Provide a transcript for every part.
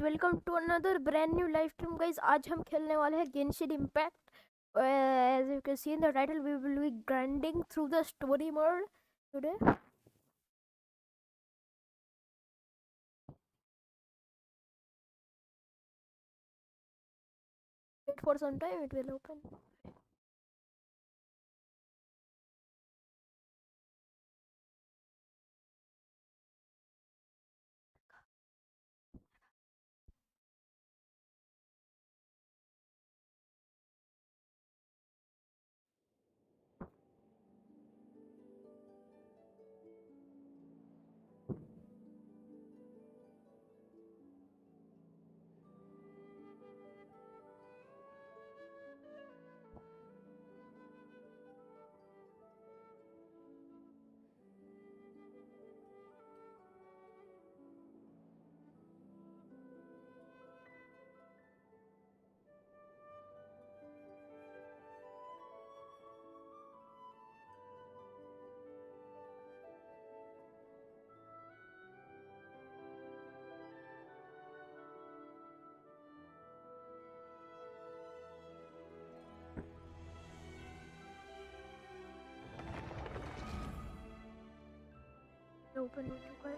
Welcome to another brand new live stream guys. आज हम खेलने वाले हैं Genshin impact. As you can see in the title we will be grinding through the story mode today. Wait for some time, it will open. Open हो चुका है।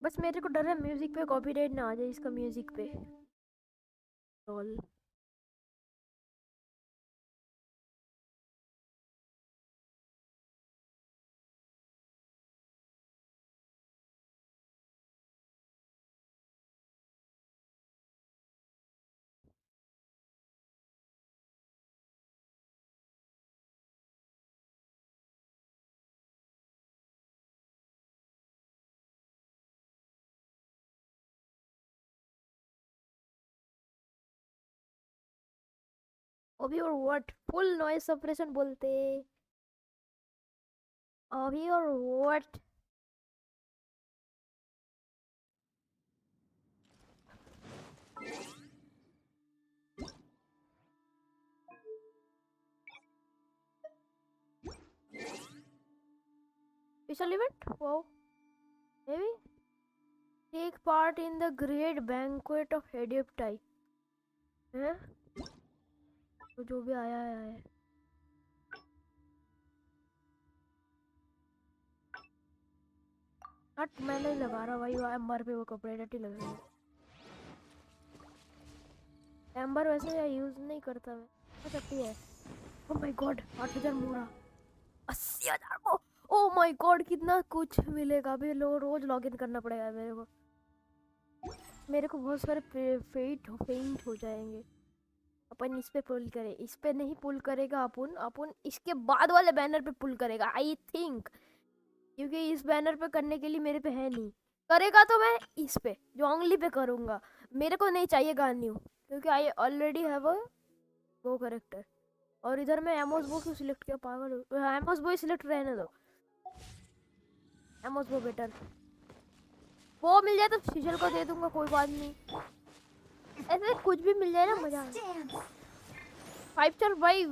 बस मेरे को डर है म्यूजिक पे कॉपीराइट ना आ जाए इसका म्यूजिक पे। लॉल अभी और व्हाट फुल नॉइज सप्रेशन बोलते अभी और what. Special event? Wow. Maybe take part in the great banquet of AnubhabYT हैं? तो जो भी आया है हट। मैं नहीं लगा रहा भाई एम्बर पे वो कपड़े डटी लग रहे हैं। एम्बर वैसे यूज नहीं करता मैं, डटी है। ओह माय गॉड 8000 मोरा 80,000 को। ओ माय गॉड कितना कुछ मिलेगा। अभी रोज लॉगिन करना पड़ेगा मेरे को बहुत सारे फेंट हो जाएंगे। अपन इस पे पुल करें, इस पे नहीं पुल करेगा अपन इसके बाद वाले बैनर पे पुल करेगा आई थिंक, क्योंकि इस बैनर पे करने के लिए मेरे पे है नहीं। करेगा तो मैं इस पे जोंगली पे करूंगा। मेरे को नहीं चाहिए गान्यू, क्योंकि आई ऑलरेडी हैव अ वो करेक्टर। और इधर मैं एमोस बो क्यों सिलेक्ट किया, पागल हो। एमोस बो सिलेक्ट रहने दो, एमोस बो बेटर। वो मिल जाए तो शीशल को दे दूंगा, कोई बात नहीं। ऐसे कुछ भी मिल जाए ना, मजा आए। 5 स्टार भाई,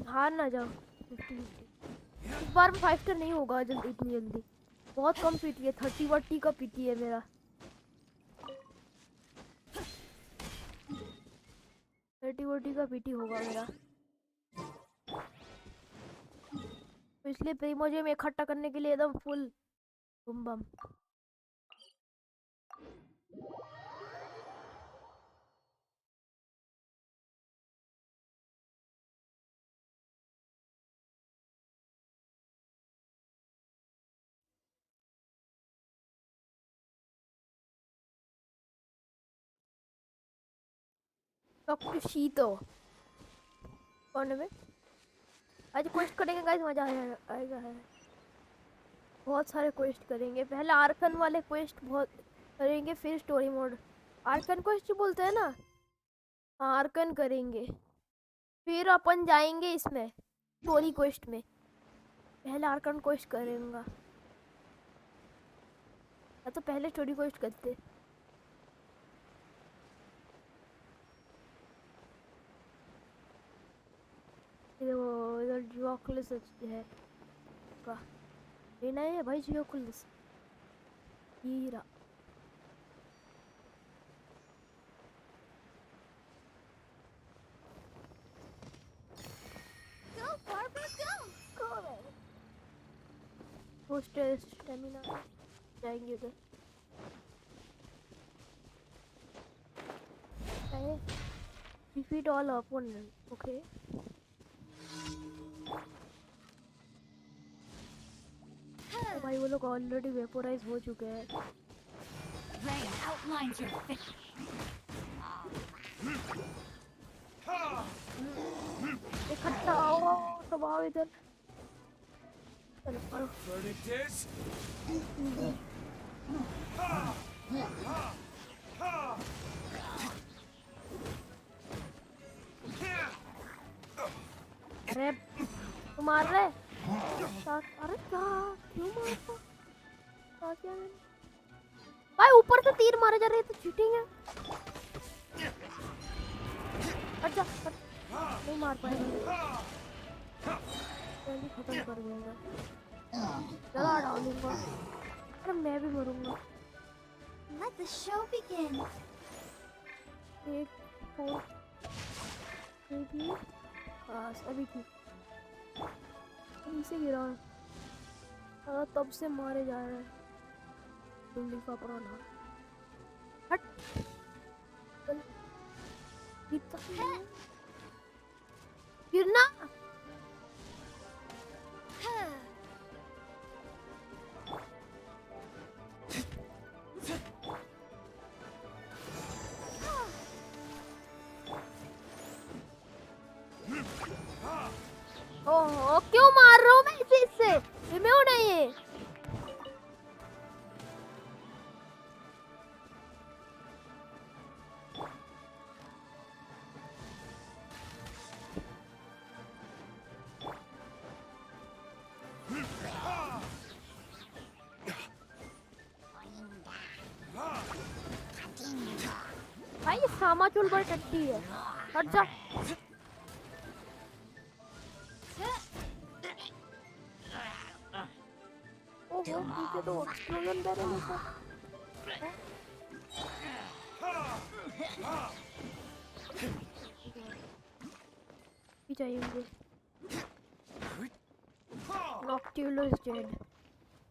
हार ना जाओ। 50-50 इस बार में 5 स्टार नहीं होगा जल्दी, इतनी जल्दी। बहुत कम पीटी है, 30 का पीटी है मेरा। 30 का पीटी होगा मेरा, तो इसलिए प्रीमोजे में इकट्ठा करने के लिए एकदम फुल बम बम। डॉक्टर शीतो कौन है? आज क्वेस्ट करेंगे गाइस, मजा आएगा है। बहुत सारे क्वेस्ट करेंगे, पहले आर्कन वाले क्वेस्ट बहुत करेंगे, फिर स्टोरी मोड। आर्कन क्वेस्ट बोलते हैं ना, हाँ आर्कन करेंगे, फिर अपन जाएंगे इसमें स्टोरी क्वेस्ट में। पहले आर्कन क्वेस्ट करेंगे, या तो पहले स्टोरी क्वेस्ट करते। इधर जियोक्लिस है का लेना है भाई, जियोक्लिस हीरा। स्टेमिना जाएंगे उधर। Defeat all opponent, okay. भाई वो लोग ऑलरेडी वेपोराइज हो चुके हैं। इकट्ठा आओ सब आओ इधर, चलो करो। अरे तू मार रहे, अरे क्या क्यों मारता क्या मैंने भाई, ऊपर से तीर मारे जा रहे, तो चीटिंग है। अच्छा नहीं मार पाएगा, खत्म कर दूंगा, चला डालूंगा। अरे मैं भी मरूंगा। Let the show begin. एक फोर भी बस अभी ठीक, इसे गिरा तब से मारे जा रहे हैं। दुल्ली का पुराना हट गिरना। ओह क्यों मार रहा हूँ मैं इसे, इससे रिमूव नहीं है। भाई सामाचुल बड़ी टट्टी है, हट जा। ओहो पीछे तो एक्सप्लोजन दे रहे हैं। चाहिए मुझे नॉक्ट्यूलो इज डेड,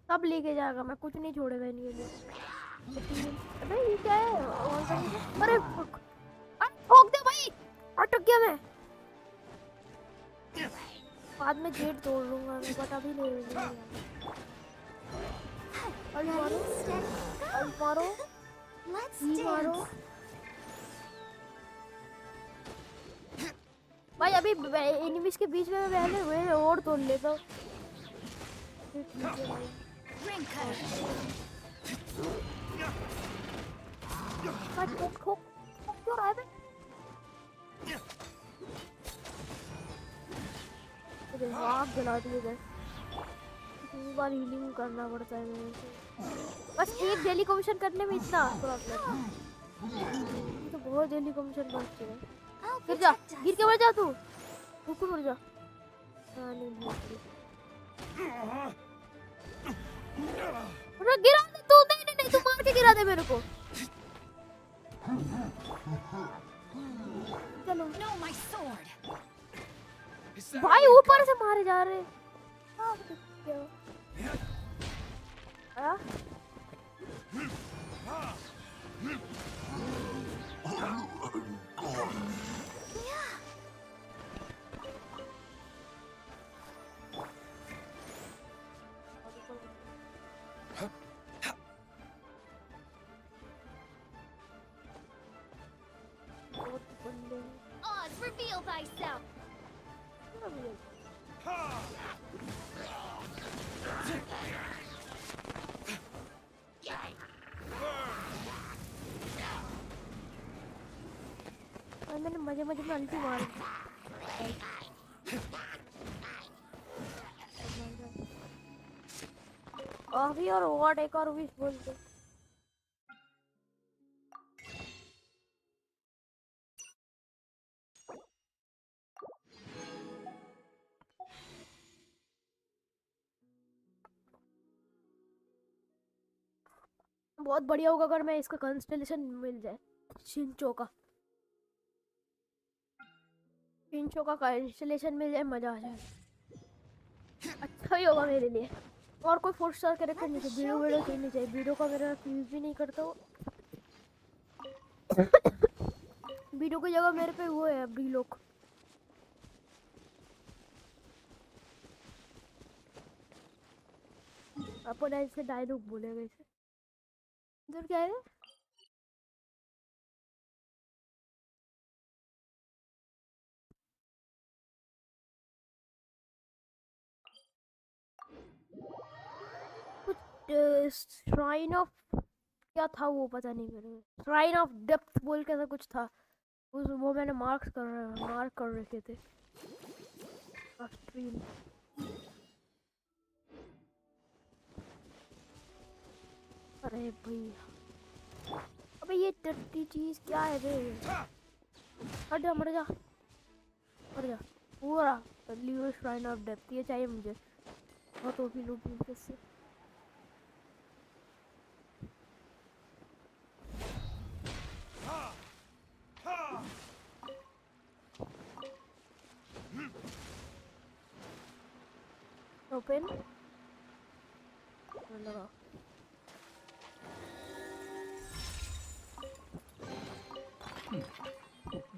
सब लेके जाएगा, मैं कुछ नहीं छोड़ेगा इनके लिए। अबे ये क्या है, अरे ठोक दे भाई, अटक गया मैं। बाद में गेट तोड़ लूंगा मैं, बट अभी नहीं। मारो, Steady, go. मारो, Let's मारो। dance. भाई अभी एनिमीज के बीच में पहले हुए और तोड़ लेता हूँ। Ring cutter. ठोक क्यों रहा है बे? मुझे आग जला दिए गए। कितनी बार हीलिंग करना पड़ता है मेरे को। बस एक डेली कमीशन करने में इतना प्रॉब्लम। तो बहुत डेली कमीशन करते हैं। I'll गिर जा, protect गिर us. के मर जा तू। ऊपर मर जा। हाँ नहीं बहुत। गिरा दे तू, नहीं तू मार के गिरा दे मेरे को। चलो No, my sword. भाई ऊपर से मारे जा रहे। हाँ Oz, reveal thyself. मैंने मजे मजे में अल्टी मार अभी और व्हाट एक और विश बोल दे। बहुत बढ़िया होगा अगर मैं इसका कंस्टेलेशन मिल जाए। शिनचो का कंस्टेलेशन मिल जाए, मजा आ जाए। अच्छा ही होगा मेरे लिए। और कोई 4 स्टार कैरेक्टर नहीं चाहिए, वीडियो खेलनी चाहिए। वीडियो का मेरा यूज भी नहीं करता हूँ। वीडियो की जगह मेरे पे वो है ब्रीलोक। अपन ऐसे डायलॉग बोलेगा इसे। इधर क्या है? श्राइन ऑफ क्या था वो पता नहीं मेरे को। श्राइन ऑफ डेप्थ बोल के ऐसा कुछ था। वो मैंने मार्क कर रखे थे स्ट्रीम। अरे भाई अबे ये टट्टी चीज क्या है बे? हट जा, मर जा, मर जा पूरा। लीव श्राइन ऑफ डेप्थ ये चाहिए मुझे। बहुत ओपी लूट मिलते इससे। ओपन लगा।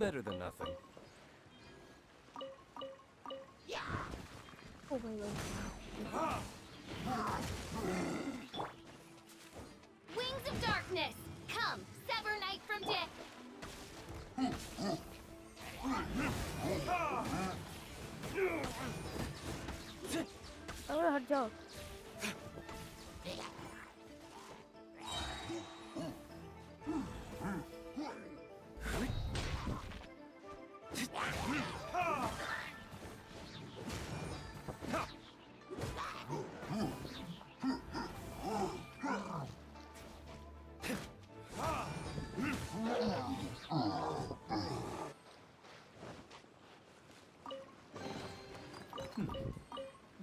Better than nothing. Oh my god. Wings of darkness. Come, sever night from day. अरे हट जाओ।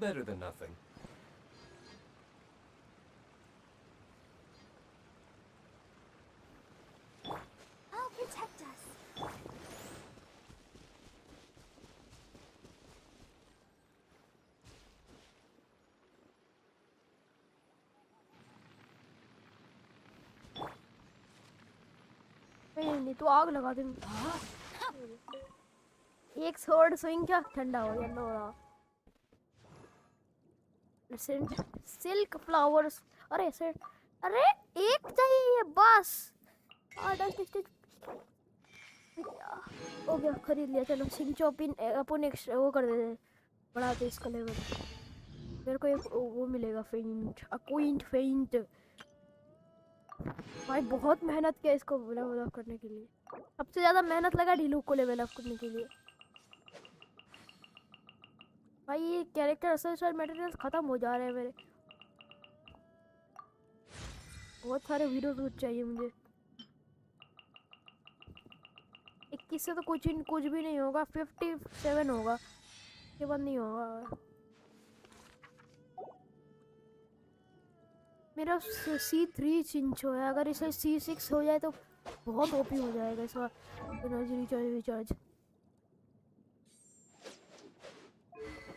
Better than nothing. I'll protect us. नहीं तो आग लगा दे। एक स्वॉर्ड स्विंग क्या ठंडा हो या नो रहा। Silk flowers. अरे सर, अरे एक चाहिए बस। हो गया, खरीद लिया। चलो सिंग चॉपिन अपन एक्स्ट्रा वो कर देते, बढ़ाते इसका लेवल। मेरे को एक वो मिलेगा, फेंट, अक्विंट फेंट। भाई बहुत मेहनत किया इसको लेवल अप करने के लिए। सबसे ज्यादा मेहनत लगा ढीलू को लेवल अप करने के लिए। भाई ये कैरेक्टर एसेंशियल मटेरियल्स खत्म हो जा रहे हैं मेरे। बहुत सारे वीडियो रूट चाहिए मुझे। 21 से तो कुछ भी नहीं होगा, 57 होगा, के बाद नहीं होगा। मेरा C3 चिंचो है, अगर इसे C6 हो जाए तो बहुत ओपी हो जाएगा इसका एनर्जी रिचार्ज।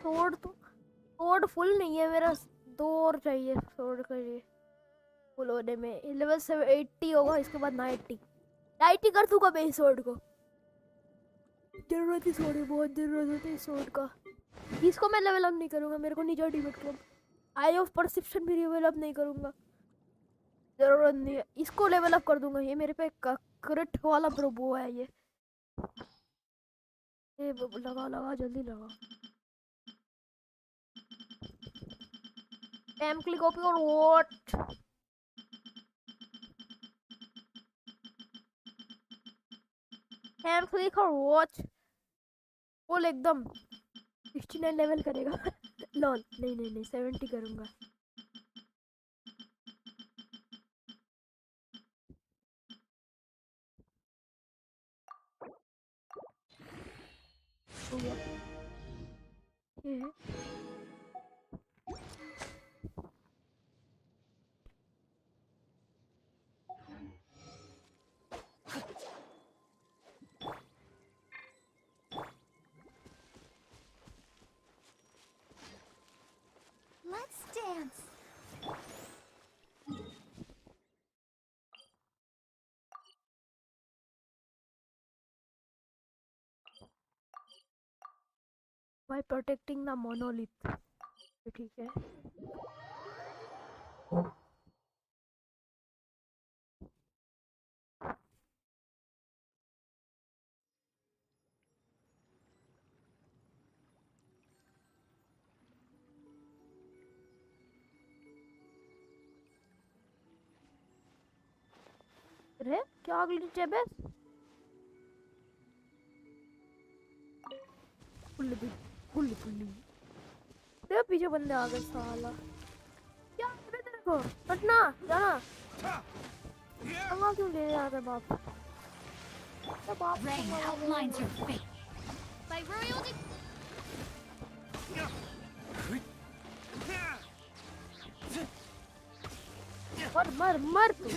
सोर्ड फुल नहीं है मेरा, 2 और चाहिए सोर्ड के लिए फुल होने में। लेवल 80 होगा, इसके बाद 90 कर दूंगा मैं इस सोर्ड को। जरूरत ही सोर्ड है, बहुत जरूरत है इस सोर्ड का। इसको मैं लेवल अप नहीं करूंगा, मेरे को नीचे demat club I of perception भी लेवल अप नहीं करूंगा, जरूरत नहीं है। इसको लेवल अप कर दूंगा, ये मेरे पे क्रिट वाला प्रोबो है ये लगा जल्दी लगा। एम क्लिक ओपी और व्हाट एम क्लिक और वॉच फुल एकदम 69 लेवल करेगा। लॉल नहीं 70 करूंगा। हो गया ये है। Let's dance. By protecting the monolith, ठीक है। अरे क्या ग्लिच है बे? पुल्ली तेरे पीछे बंदे आ गए साला। क्या है बे तेरे को? हटना जाना। पंगा क्यों ले रहा है बाप? बाप Rain outlines your fate. By royal मर तू।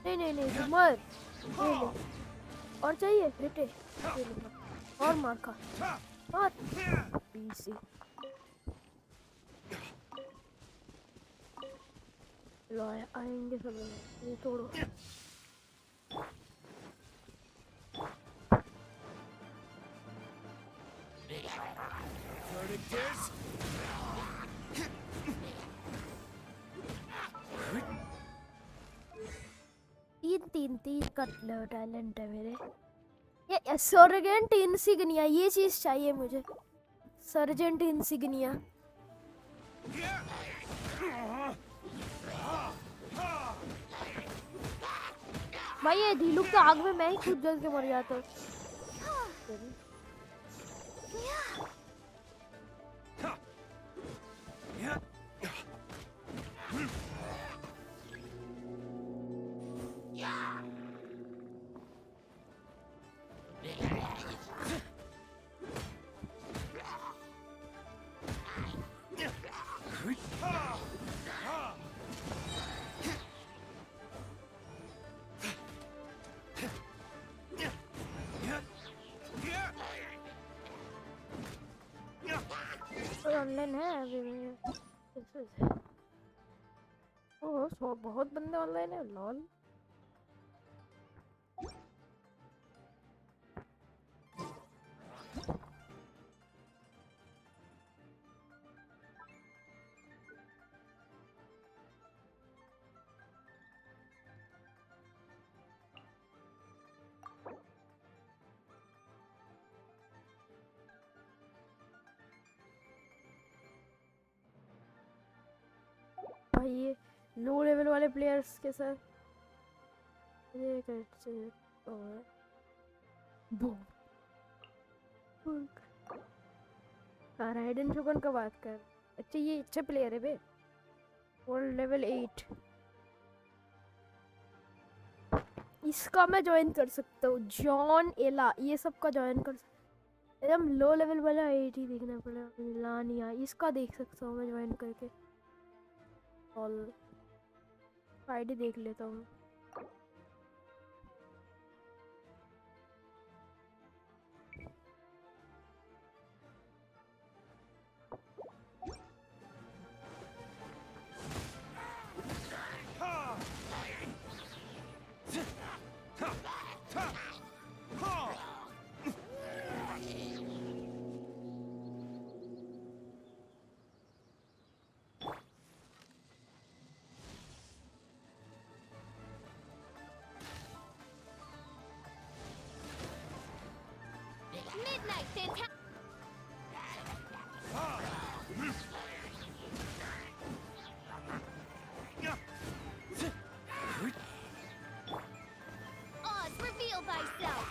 नहीं तू मर। ये ले। और चाहिए बेटे, ये ले और मार खा मार पीसी। लो आएंगे सब, ये तोड़ो। तीन कटलर टैलेंट है मेरे। ये सर्जेंट इंसिग्निया, ये चीज चाहिए मुझे, सर्जेंट इंसिग्निया। भाई ये ढीलू के आग में मैं ही खुद जल के मर जाता हूँ। ऑनलाइन है अभी में। ओह बहुत बंदे ऑनलाइन है, लॉल। भाई ये लो लेवल वाले प्लेयर्स के साथ ये कैसे और बूम राइडन शुगन का बात कर। अच्छा ये अच्छे प्लेयर है बे, वर्ल्ड लेवल 8। इसका मैं ज्वाइन कर सकता हूँ, जॉन एला ये सब का ज्वाइन कर सकता। एकदम लो लेवल वाला 8 ही देखना पड़ेगा। लानिया इसका देख सकता हूँ मैं ज्वाइन करके, ऑल आईडी देख लेता हूँ। Midnight fantastic. Oz, reveal thyself.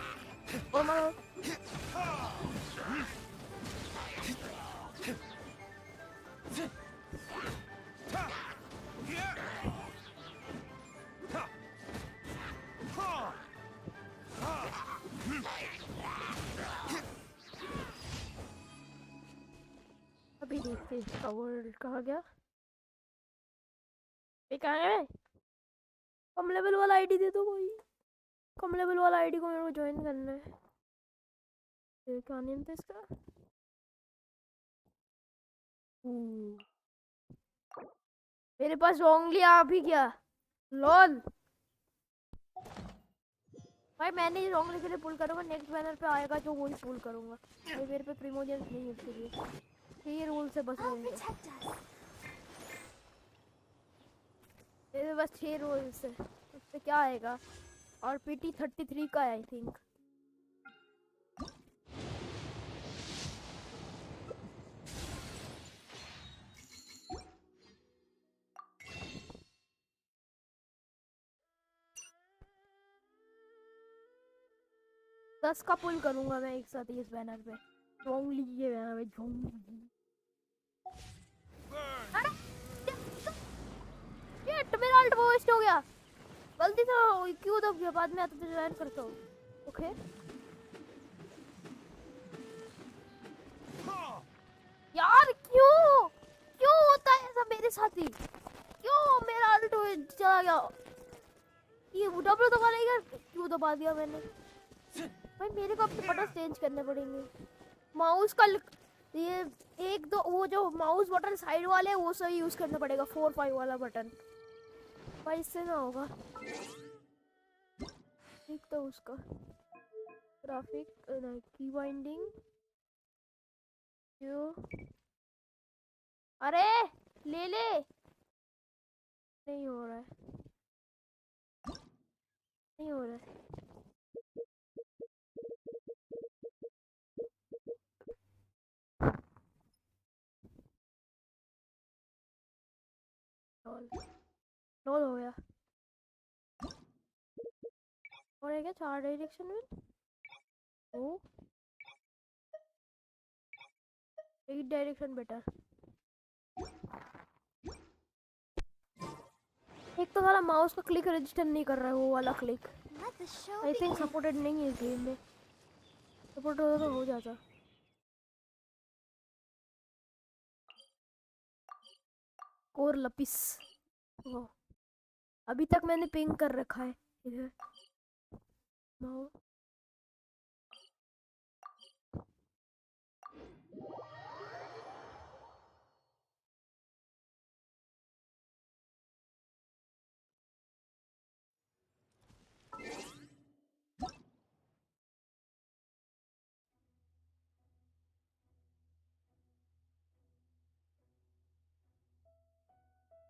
और मारो अभी देखते हैं इसका वर्ल्ड कहाँ गया। ये कहाँ है? कम लेवल वाला आईडी दे दो कोई, कम लेवल वाला आईडी को मेरे को ज्वाइन करना है। ये क्या नेम था इसका? मेरे पास ओनली आप ही क्या लॉल भाई, मैंने ही रोंगली के लिए पुल करूंगा, नेक्स्ट बैनर पे आएगा जो वही पुल करूंगा भाई। मेरे पे प्रीमोजेंस नहीं है इसके लिए, ये रूल से बस रहेंगे बस 6 रूल से। उस पे क्या आएगा? और पीटी 33 का है आई थिंक। दस का पुल करूंगा मैं एक साथ इस बैनर पे। जोंगली ये बैनर पे जोंगली। शिट मेरा अल्ट वेस्ट हो गया गलती से, क्यों दब गया? बाद में आता तो ज्वाइन करता हूँ। ओके यार क्यों क्यों होता है ऐसा मेरे साथ ही? क्यों मेरा अल्ट चला गया? ये डब्ल्यू दबा लेगा, क्यों दबा दिया मैंने भाई? मेरे को अपने बटन चेंज करने पड़ेंगे। माउस का ये एक दो वो जो माउस बटन साइड वाले हैं वो सही यूज करना पड़ेगा, 4-5 वाला बटन भाई, इससे ना होगा। ठीक तो उसका ग्राफिक की बाइंडिंग क्यों? अरे ले ले, नहीं हो रहा है, नहीं हो रहा है। लॉल हो गया। और है क्या 4 डायरेक्शन में? ओ 8 डायरेक्शन बेटर। एक तो वाला माउस का क्लिक रजिस्टर नहीं कर रहा है, वो वाला क्लिक आई थिंक सपोर्टेड नहीं है इस गेम में। सपोर्ट होता तो हो जाता। कोर लपिस अभी तक मैंने पिंग कर रखा है इधर।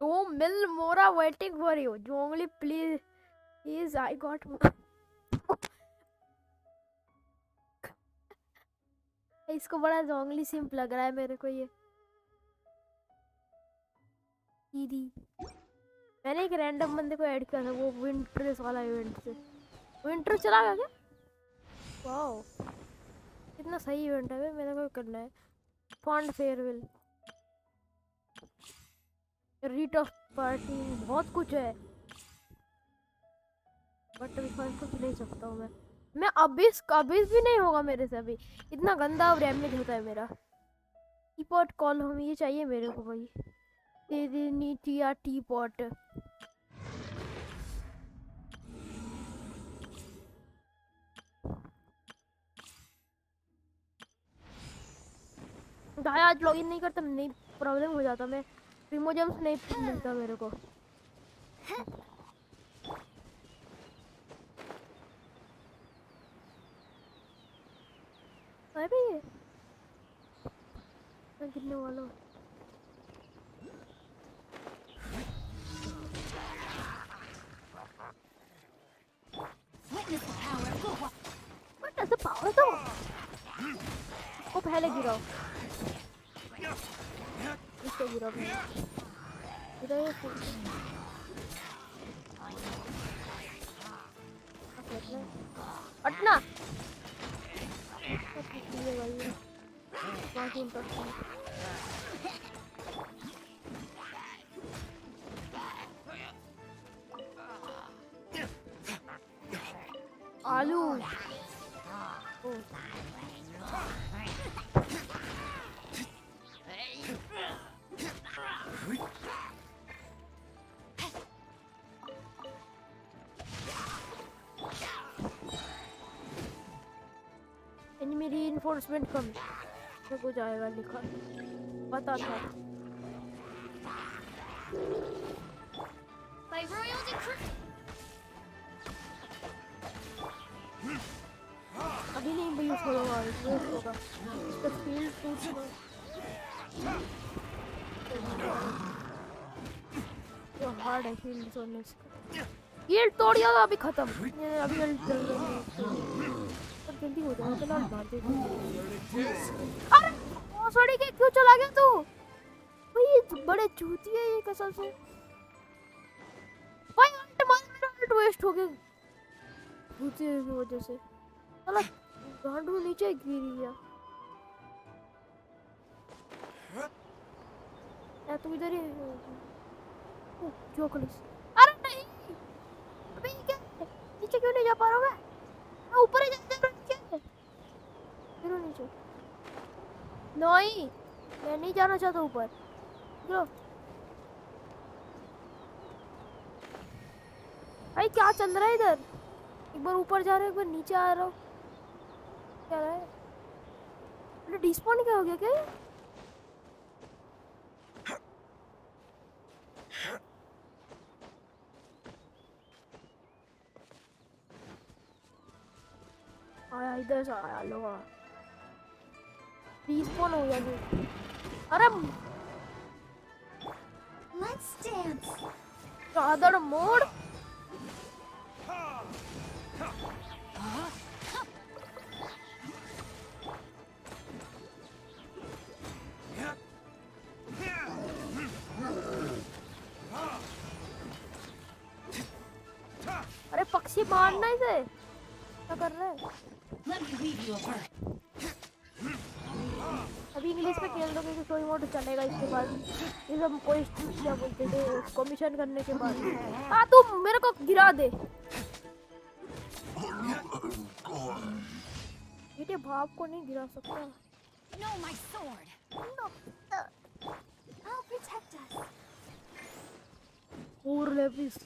Oh, Mill Mora waiting for you. Jongli, please, I got. इसको बड़ा जोंगली सिंप लग रहा है मेरे को ये। दीदी मैंने एक रैंडम बंदे को ऐड किया था वो विंटर्स वाला इवेंट से। विंटर चला गया क्या? वाओ कितना सही इवेंट है। मेरे को करना है। Fond farewell, rite of party, बहुत कुछ है बट अभी फॉन्ड को नहीं सकता हूँ मैं अभी भी नहीं होगा मेरे से। अभी इतना गंदा डैमेज होता है मेरा। टी पॉट कॉल हम ये चाहिए मेरे को भाई। तेरी नीति या टी पॉट आज लॉगिन नहीं करता नहीं प्रॉब्लम हो जाता। मैं प्रीमोजेम्स नहीं मिलता मेरे को। अरे मैं गिरने वाला हूँ। What is the power of वो पहले गिराओ। इसको गिराओ गिराओ हटना। आलू एनिमी रीइंफोर्समेंट कम हो जाएगा लिखा पता था। By royal decree. अभी नहीं यूज होगा वेस्ट होगा इसका फील्ड टूट तो हार्ड है फील्ड तोड़ने इसका। ये तोड़ दिया अभी खत्म। अभी जल्दी हो जाएगा। चलो मार दे। अरे सॉरी के क्यों चला गया तू भाई? बड़े चूती है ये कसम से भाई। अल्ट मार मेरा अल्ट वेस्ट हो गया चूती की वजह से। चलो गांडू नीचे गिर गया। या तू इधर ही चोकलेस। अरे नहीं अबे क्या नीचे क्यों नहीं जा पा रहा हूँ मैं ऊपर ही जा नीचे फिर नीचे। नहीं मैं नहीं जाना चाहता ऊपर। जो भाई क्या चल रहा है इधर? एक बार ऊपर जा रहा है एक बार नीचे आ रहा हूँ। क्या रहा है? अरे डिस्पॉन क्या हो गया क्या? आया इधर से आया लो डिस्पॉन हो गया जी। अरे Let's dance. रादर मोड़ अरे पक्षी मारना इसे क्या कर रहा है? अभी इंग्लिश में खेल दोगे तो कोई मोड चलेगा इसके बाद। ये सब कोई क्या बोलते थे कमीशन करने के बाद। हाँ तू मेरे को गिरा दे बेटे बाप को नहीं गिरा सकता। No, my sword. No. I'll protect us. और लेविस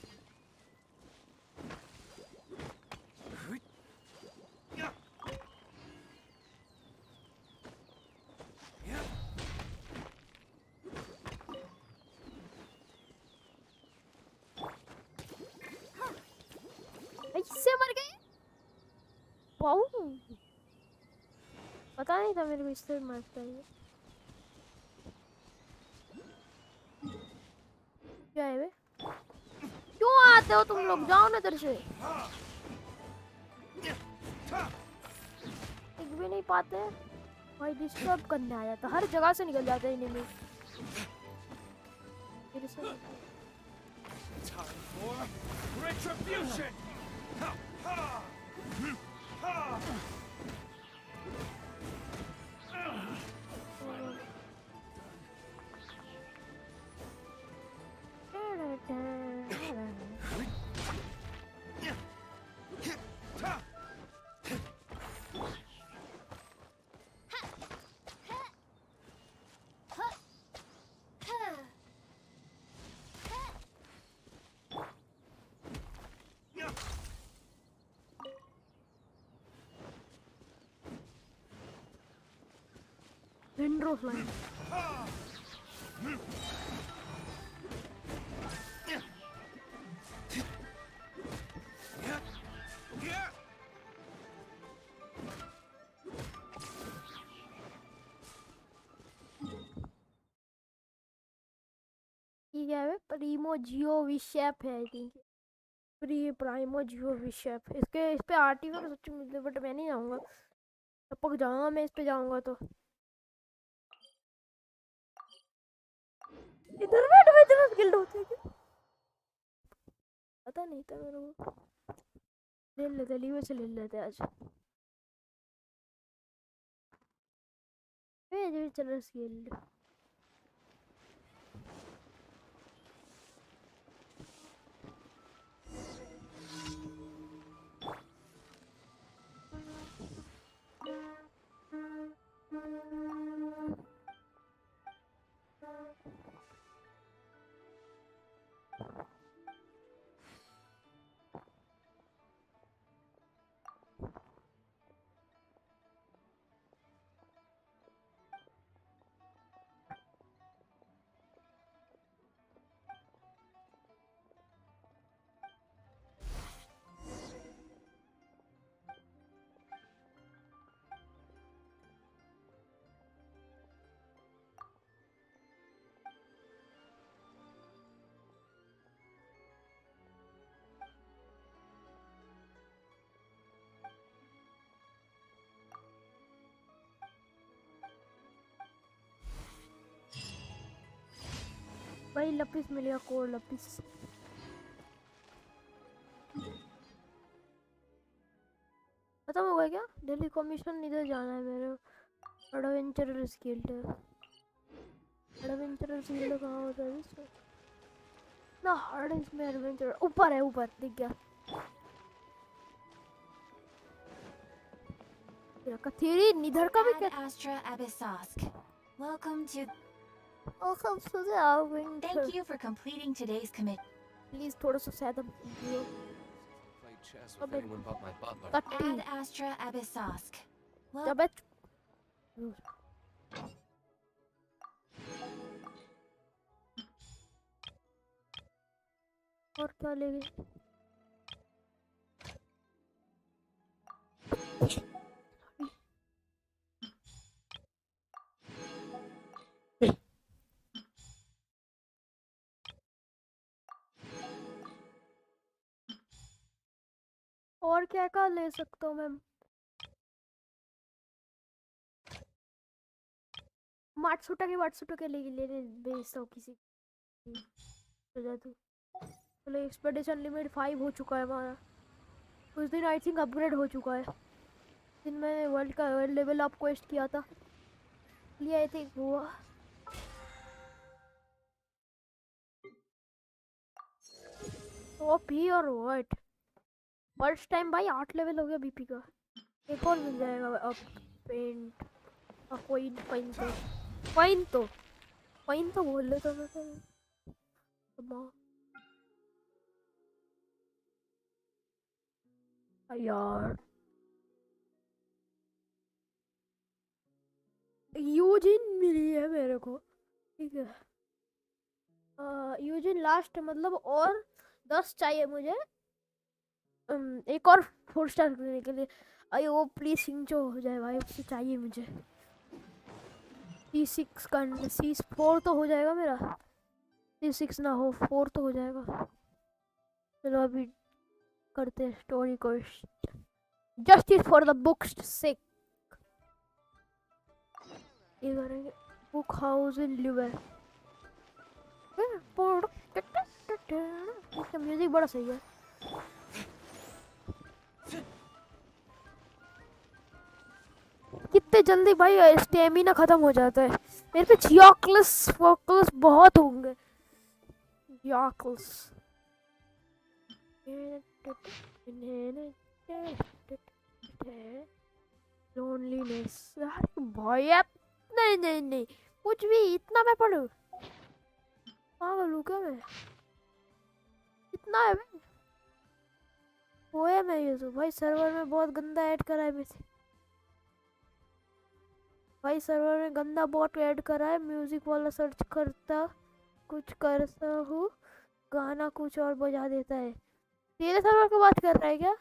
इससे मर गए। वाओ पता नहीं था मेरे को इससे मरता है। क्या है बे? क्यों आते हो तुम लोग? जाओ ना इधर से। एक भी नहीं पाते भाई। डिस्टर्ब करने आ जाता हर जगह से निकल जाते हैं इन्हें। मेरे से Time for retribution! Ha! Ha! Ha! Window flying ठीक है प्रीमो जियो विशेप है आई थिंक प्राइमो जियो विशेप इसके इस पे आर्टिकल सच मिलते बट मैं नहीं जाऊंगा टपक जाऊंगा मैं इस पे जाऊंगा तो इधर बैठ में इतना स्किल्ड होते हैं क्या पता नहीं था मेरे को ले लेते लीवर से ले लेते आज ये चलो स्किल्ड भाई लपिस मिलेगा कोड लपिस खत्म हो गया क्या दिल्ली कमीशन इधर जाना है मेरे एडवेंचरर स्किल्ड कहाँ होता है इसमें ना हार्ड इसमें एडवेंचर ऊपर है ऊपर दिख गया कथेरी निधर का भी क्या Astra Abyssosk. Welcome to. welcome to the winter Thank you for completing today's commit. Please थोड़ा सा ज्यादा Played chess with Okay. anyone but my butler. कट्टी Ad Astra Abyssosk. Well, जब और क्या ले गए और क्या क्या ले सकता हूँ मैं माटसुटा के लिए लेने भेजता हूँ किसी चलो चलो एक्सपेडिशन लिमिट 5 हो चुका है हमारा उस दिन आई थिंक अपग्रेड हो चुका है दिन मैंने वर्ल्ड लेवल अप क्वेस्ट किया था लिए आई थिंक हुआ ओपी और व्हाट फर्स्ट टाइम भाई 8 लेवल हो गया बीपी का एक और मिल जाएगा अब पेंट कॉइन तो बोल रहा था मैं तो यार यूजिन मिली है मेरे को ठीक है यूजिन लास्ट मतलब और 10 चाहिए मुझे एक और 4 स्टार करने के लिए अरे वो प्लीज सिंचो हो जाए भाई उससे चाहिए मुझे C6 का C4 तो हो जाएगा मेरा C6 ना हो 4 तो हो जाएगा चलो अभी करते हैं स्टोरी को जस्टिस फॉर द बुक्स सेक ये करेंगे बुक हाउस इन लिवर इसका म्यूजिक बड़ा सही है। कितने जल्दी भाई स्टेमिना खत्म हो जाता है। मेरे पे जियोक्लस फोकस बहुत होंगे। जियोक्लस लोनलीनेस भाई अब नहीं नहीं नहीं कुछ भी इतना मैं पढ़ूं पागल हूँ क्या मैं? इतना है मैं होया मैं ये तो भाई सर्वर में बहुत गंदा ऐड करा है मैंने भाई सर्वर में गंदा बॉट ऐड करा है। म्यूजिक वाला सर्च करता कुछ करता हूँ गाना कुछ और बजा देता है। तेरे सर्वर की बात कर रहा है क्या?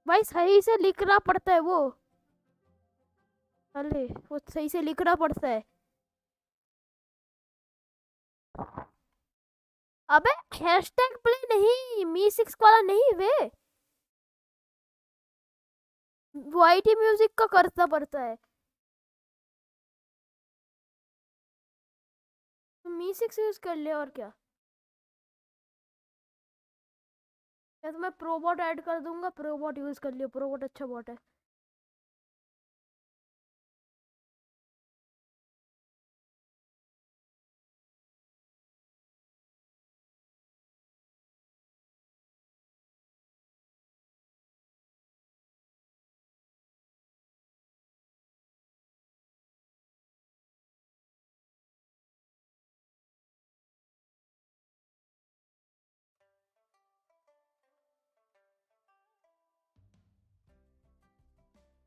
भाई सही से लिखना पड़ता है वो। अरे वो सही से लिखना पड़ता है। अबे हैशटैग प्ले नहीं मी6 वाला नहीं वे वाईटी म्यूजिक का करना पड़ता है। मी6 यूज कर ले और क्या। या तो मैं प्रोबॉट ऐड कर दूंगा प्रोबॉट यूज कर लियो प्रोबॉट अच्छा बॉट है।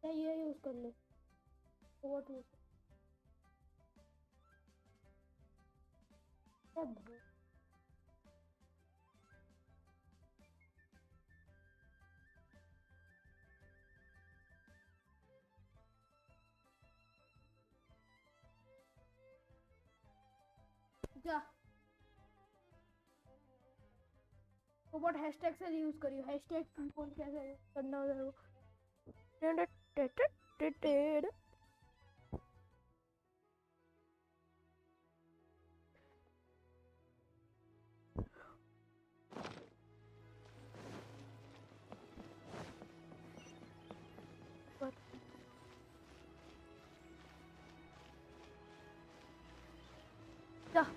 ये यूज कर ले प्रोबॉट यूज जा प्रोबॉट हैशटैग से यूज करियो। हैशटैग कौन कैसे करना होता है वो।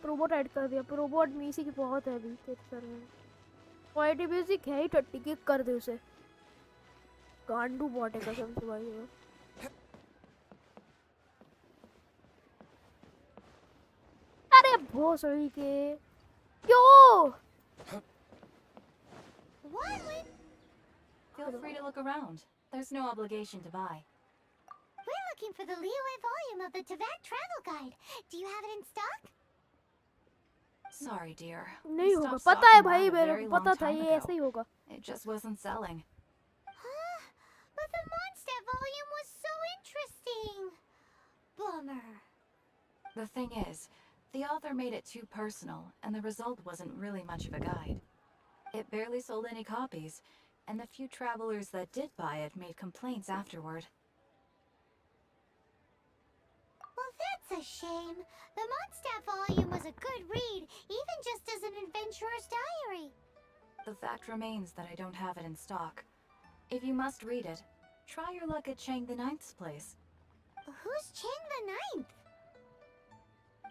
प्रोबोट ऐड कर दिया। प्रोबोट म्यूजिक बहुत है अभी तेरे सर में। क्वालिटी म्यूजिक है ही 30 किक कर दे उसे। गांडू बॉट है कसम से भाई वो। अरे भोसड़ी के क्यों? Feel free to look around. There's no obligation to buy. We're looking for the Liyue volume of the Tibet Travel Guide. Do you have it in stock? Sorry, dear. नहीं We होगा stopped पता है stocking भाई that a मेरे very को long पता था time ये ago. ऐसे ही होगा। It just wasn't selling. Huh? But the Mondstadt volume was so interesting. Bummer. The thing is, the author made it too personal, and the result wasn't really much of a guide. It barely sold any copies, and the few travelers that did buy it made complaints afterward. Well, that's a shame. The Mondstadt volume was a good read, even just as an adventurer's diary. The fact remains that I don't have it in stock. If you must read it, try your luck at Chang the Ninth's place. Who's Chang the Ninth?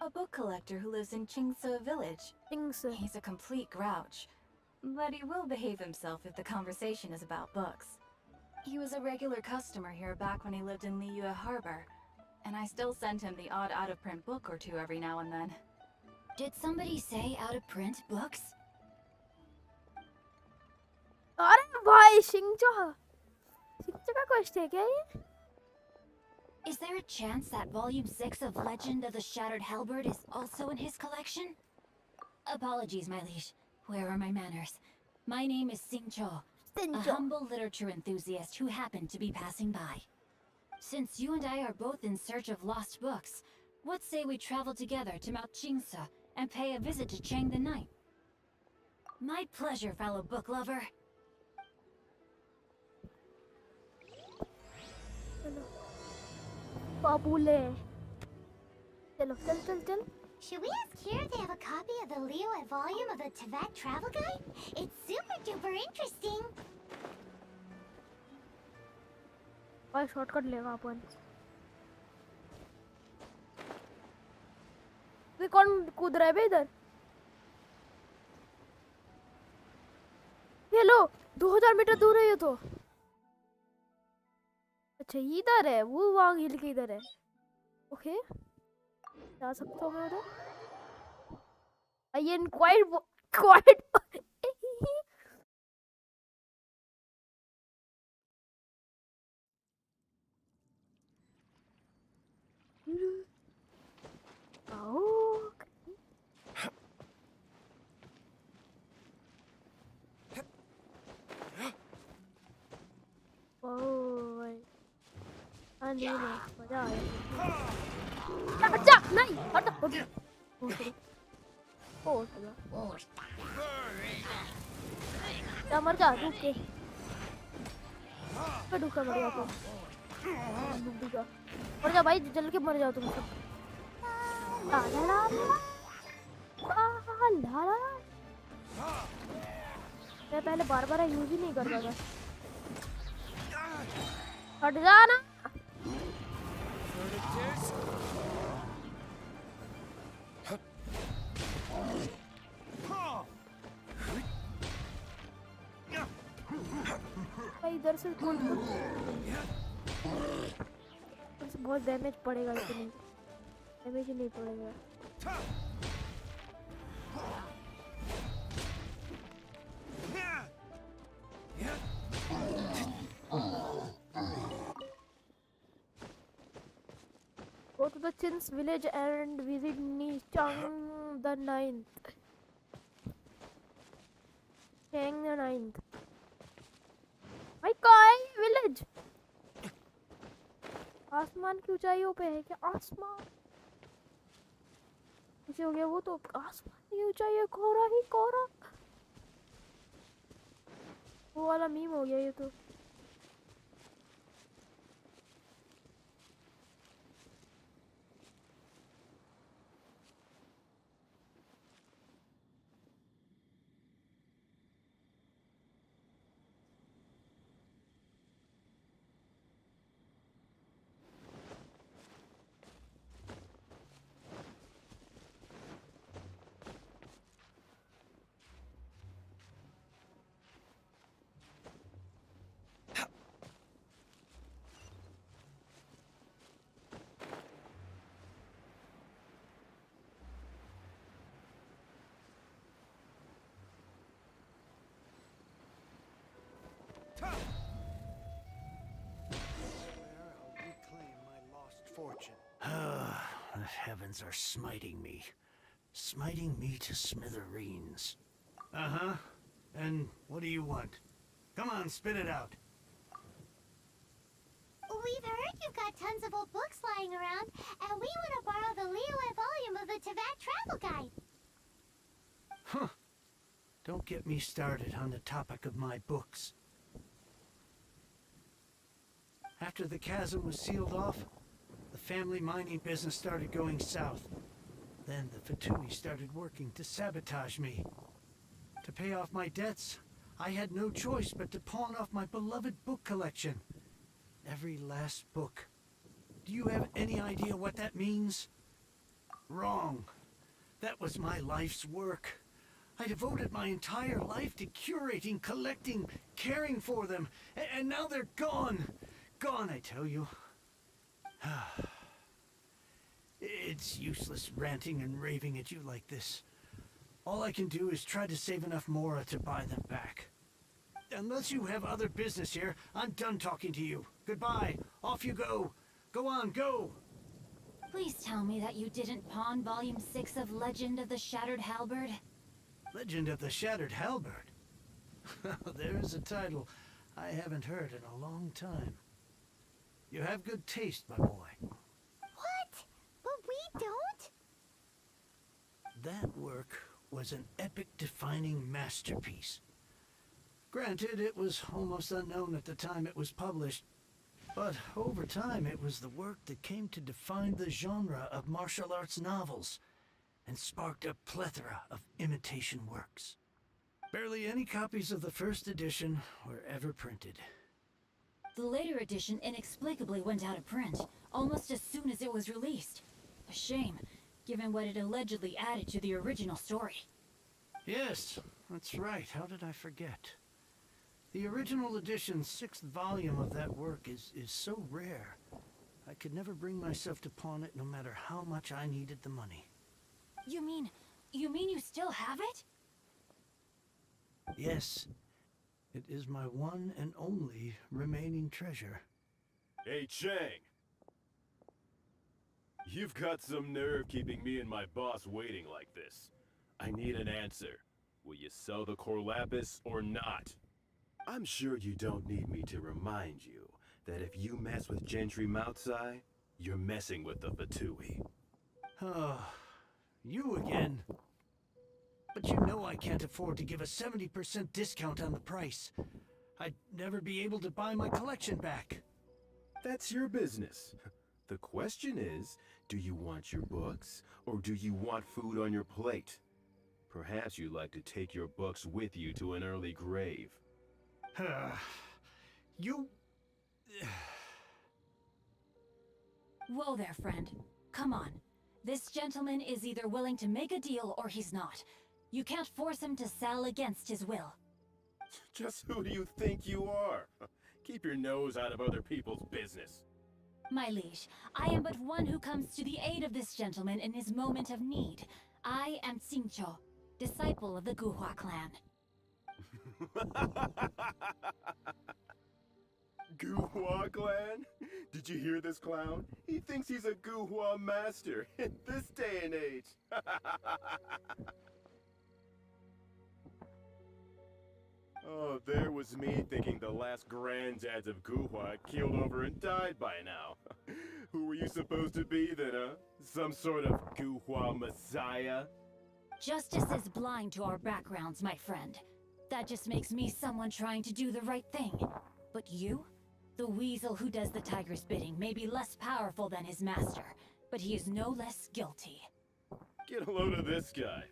A book collector who lives in Chingsa village. He's a complete grouch, but he will behave himself if the conversation is about books. He was a regular customer here back when he lived in Liyue Harbor, and I still send him the odd out-of-print book or two every now and then. Did somebody say out-of-print books? अरे भाई शिंगचो का question है क्या ये? Is there a chance that volume 6 of Legend of the Shattered Halberd is also in his collection? Apologies, my liege. Where are my manners? My name is Singcho, a humble literature enthusiast who happened to be passing by. Since you and I are both in search of lost books, what say we travel together to Mount Jingsa and pay a visit to Chang the Ninth? My pleasure, fellow book lover. बाबूले चलो चल चल चल Should we ask here if they have a copy of the Leo at volume of the Tibet travel guide? It's super duper interesting. भाई shortcut लेगा अपन ये कौन कूद रहा है बे इधर ये लो 2000 मीटर दूर है ये तो अच्छा इधर है वो वहां हिल के इधर है ओके जा सकता हूँ मैं उधर आई एम क्वाइट नहीं मजा आया अच्छा नहीं हट ओ चला मर जा रुक के डूबा मर गया तुम डूबेगा मर जा भाई जल के मर जाओ तुम सब ला ला ला ला ला मैं पहले बार यूज ही नहीं करता था हट जा ना इधर से बहुत डैमेज पड़ेगा इतनी डैमेज ही नहीं पड़ेगा Go to the Chin's village and visit Nichang the 9th. Chang the 9th. भाई कहाँ है ये विलेज? आसमान की ऊंचाइयों पे है क्या? आसमान नीचे हो गया वो तो आसमान की ऊंचाई है कोहरा ही कोहरा वो वाला मीम हो गया ये तो The heavens are smiting me to smithereens. Uh-huh. And what do you want? Come on, spit it out. We've heard you've got tons of old books lying around, and we want to borrow the Leo volume of the Tibet travel guide. Huh. Don't get me started on the topic of my books. After the chasm was sealed off, the family mining business started going south. Then the Fatui started working to sabotage me. To pay off my debts, I had no choice but to pawn off my beloved book collection. Every last book. Do you have any idea what that means? Wrong. That was my life's work. I devoted my entire life to curating, collecting, caring for them, and now they're gone. Gone, I tell you. It's useless ranting and raving at you like this. All I can do is try to save enough Mora to buy them back. Unless you have other business here, I'm done talking to you. Goodbye. Off you go. Go on, go. Please tell me that you didn't pawn Volume 6 of Legend of the Shattered Halberd. Legend of the Shattered Halberd? There's a title I haven't heard in a long time. You have good taste, my boy. What? But we don't? That work was an epic-defining masterpiece. Granted, it was almost unknown at the time it was published, But over time, it was the work that came to define the genre of martial arts novels and sparked a plethora of imitation works. Barely any copies of the first edition were ever printed. The later edition inexplicably went out of print, almost as soon as it was released. A shame, given what it allegedly added to the original story. Yes, that's right. How did I forget? The original edition's 6th volume of that work is so rare. I could never bring myself to pawn it no matter how much I needed the money. You mean you still have it? Yes, it is my one and only remaining treasure. Hey, Chang! You've got some nerve keeping me and my boss waiting like this. I need an answer. Will you sell the core lapis or not? I'm sure you don't need me to remind you that if you mess with Gentry Moutsai, you're messing with the Fatui. Oh, you again. But you know I can't afford to give a 70% discount on the price. I'd never be able to buy my collection back. That's your business. The question is, do you want your books, or do you want food on your plate? Perhaps you'd like to take your books with you to an early grave. You... Whoa there, friend. Come on. This gentleman is either willing to make a deal or he's not. You can't force him to sell against his will. Just who do you think you are? Keep your nose out of other people's business. My liege, I am but one who comes to the aid of this gentleman in his moment of need. I am Xingqiu, disciple of the Guhua clan. Guhua clan? Did you hear this clown? He thinks he's a Guhua master in this day and age. Oh, there was me thinking the last granddads of Guhua had keeled over and died by now. Who were you supposed to be then, huh? Some sort of Guhua messiah? Justice is blind to our backgrounds, my friend. That just makes me someone trying to do the right thing. But you? The weasel who does the tiger's bidding may be less powerful than his master, but he is no less guilty. Get a load of this guy.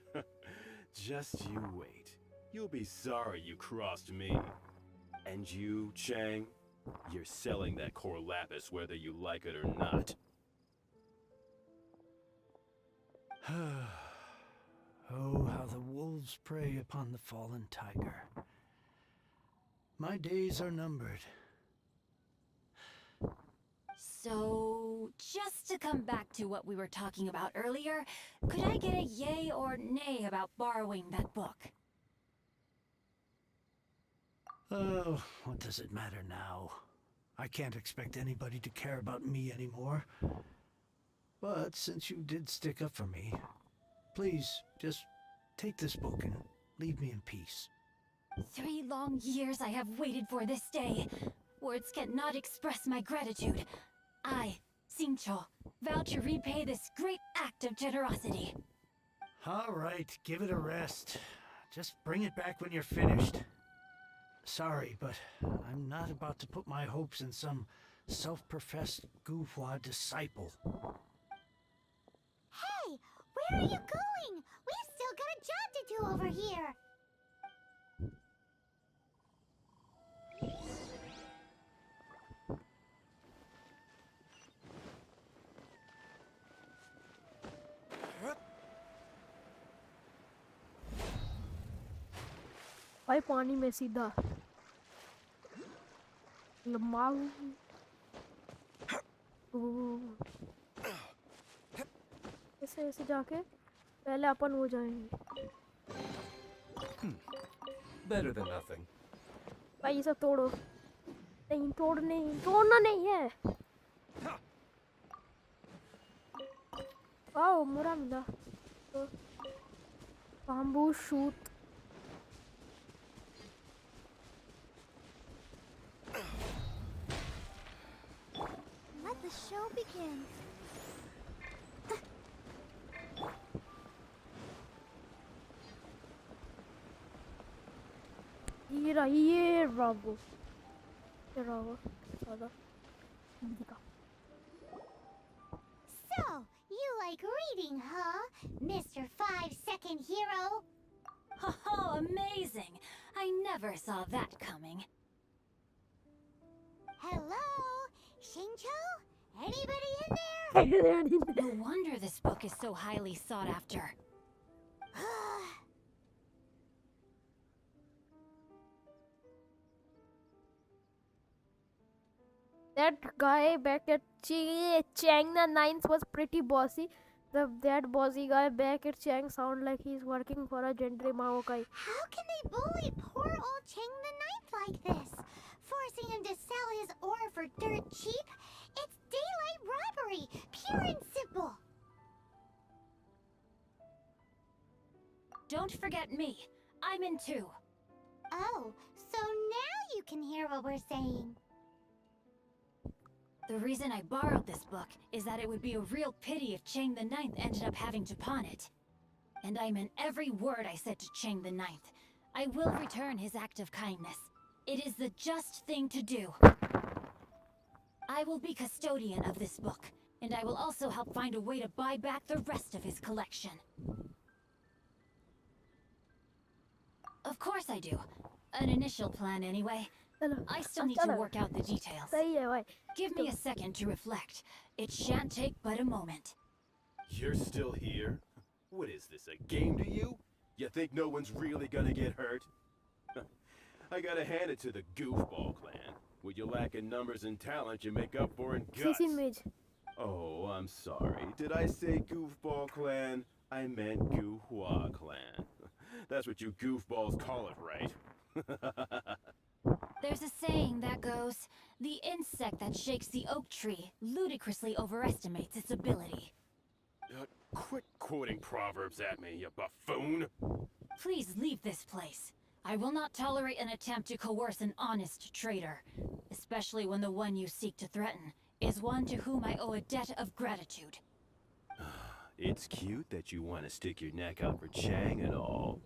Just you wait. You'll be sorry you crossed me. And you, Chang, you're selling that core lapis whether you like it or not. Oh, how the wolves prey upon the fallen tiger. My days are numbered. So, just to come back to what we were talking about earlier, could I get a yay or nay about borrowing that book? Oh, what does it matter now? I can't expect anybody to care about me anymore. But since you did stick up for me, please, just take this book and leave me in peace. 3 long years I have waited for this day. Words cannot express my gratitude. I, Xingqiu, vow to repay this great act of generosity. All right, give it a rest. Just bring it back when you're finished. Sorry, but I'm not about to put my hopes in some self-professed Guhua disciple. Hey, where are you going? We've still got a job to do over here. भाई पानी में सीधा लम्बा ऐसे ऐसे जाके पहले अपन हो जाएंगे Better than nothing. भाई ये सब तोड़ो नहीं तोड़ना नहीं है वाओ मुरा मिला तो bamboo shoot Let the show begin. ये रहा ये ब्रावो ये रहा सादा So, you like reading, huh? Mr. 5-second hero? Oh, amazing! I never saw that coming. Hello? Shincho? Anybody in there? No wonder this book is so highly sought after. That guy back at Chang the Ninth was pretty bossy. That bossy guy back at Chang sound like he's working for a gentry Maokai. How can they bully poor old Chang the Ninth like this? Forcing him to sell his ore for dirt cheap? It's daylight robbery, pure and simple. Don't forget me. I'm in too. Oh, so now you can hear what we're saying. The reason I borrowed this book is that it would be a real pity if Chang the Ninth ended up having to pawn it. And I meant every word I said to Chang the Ninth. I will return his act of kindness. It is the just thing to do. I will be custodian of this book, and I will also help find a way to buy back the rest of his collection. Of course I do. An initial plan anyway. I still need to work out the details. Give me a second to reflect. It shan't take but a moment. You're still here? What is this, a game to you? You think no one's really gonna get hurt? I gotta hand it to the goofball clan. What you lack in numbers and talent, you make up for in guts. Oh, I'm sorry. Did I say goofball clan? I meant Goohua clan. That's what you goofballs call it, right? There's a saying that goes, the insect that shakes the oak tree ludicrously overestimates its ability. Quit quoting proverbs at me, you buffoon! Please leave this place. I will not tolerate an attempt to coerce an honest trader, especially when the one you seek to threaten is one to whom I owe a debt of gratitude. It's cute that you want to stick your neck out for Chang and all.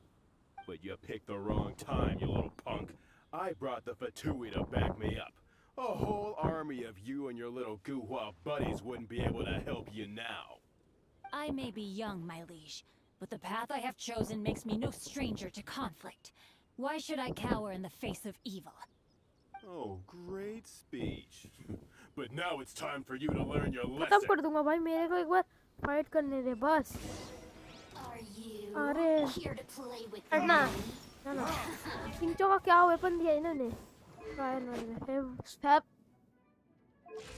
But you picked the wrong time, you little punk. I brought the Fatui to back me up. A whole army of you and your little Guhua buddies wouldn't be able to help you now. I may be young, my liege, but the path I have chosen makes me no stranger to conflict. Why should I cower in the face of evil? Oh, great speech. But now it's time for you to learn your खत्म lesson. कर दूंगा भाई मेरे को एक बार fight करने दे बस. Are you अरे here to play with हटना. me? ना सिंचो का क्या वेपन दिया इन्होंने? फायर वाले स्पैप.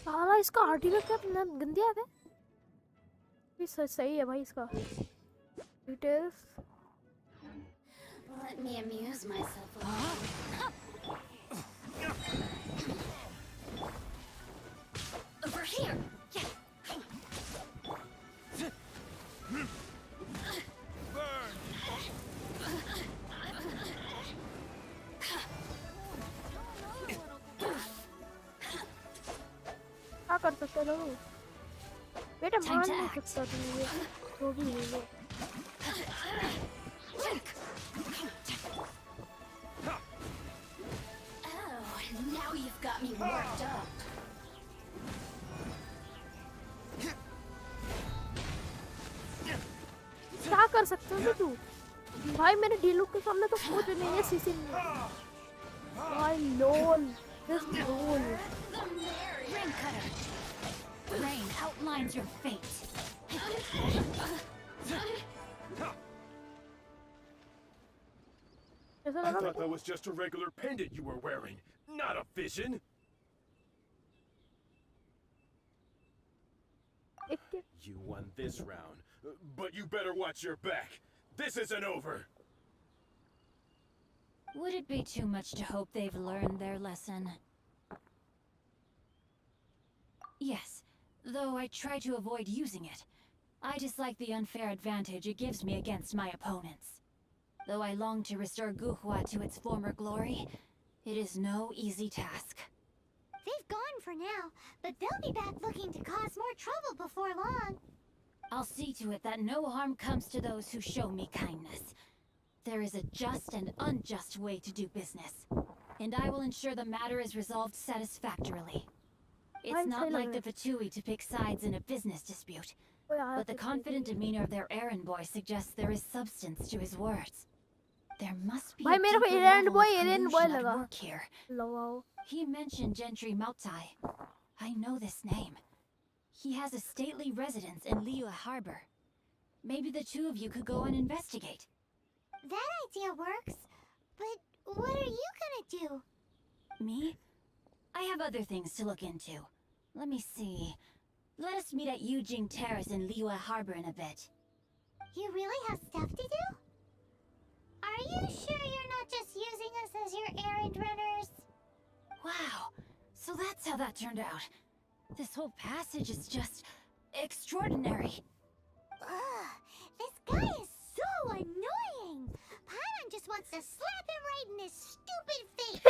साला इसका आर्टिकल क्या गंदी आते हैं? ये सही है भाई इसका. Details. Let me amuse myself a Over here! क्या कर सकते हो लोग? बेटा मान नहीं सकता तुम ये जो भी है ये. Oh, now you've got me worked up. क्या कर सकते हो तू? भाई मेरे डीलू के सामने तो कुछ नहीं है सीसी में. भाई लोल. Just lool. Rain cutter! Rain outlines your fate. I thought that was just a regular pendant you were wearing, not a vision. You won this round, but you better watch your back. This isn't over. Would it be too much to hope they've learned their lesson? Yes, though I try to avoid using it. I dislike the unfair advantage it gives me against my opponents. Though I long to restore Guhua to its former glory, it is no easy task. They've gone for now, but they'll be back looking to cause more trouble before long. I'll see to it that no harm comes to those who show me kindness. There is a just and unjust way to do business, and I will ensure the matter is resolved satisfactorily. It's not like the Fatui to pick sides in a business dispute. But the confident demeanor of their errand boy suggests there is substance to his words. There must be a deeper level of collusion at work here. He mentioned Gentry Mautai. I know this name. He has a stately residence in Liyue Harbor. Maybe the two of you could go and investigate. That idea works, but what are you gonna do? Me? I have other things to look into. Let me see. Let us meet at Yujing Terrace in Liyue Harbor in a bit. You really have stuff to do? Are you sure you're not just using us as your errand runners? Wow, so that's how that turned out. This whole passage is just extraordinary. Ugh, this guy is so annoying! Paimon just wants to slap him right in his stupid face!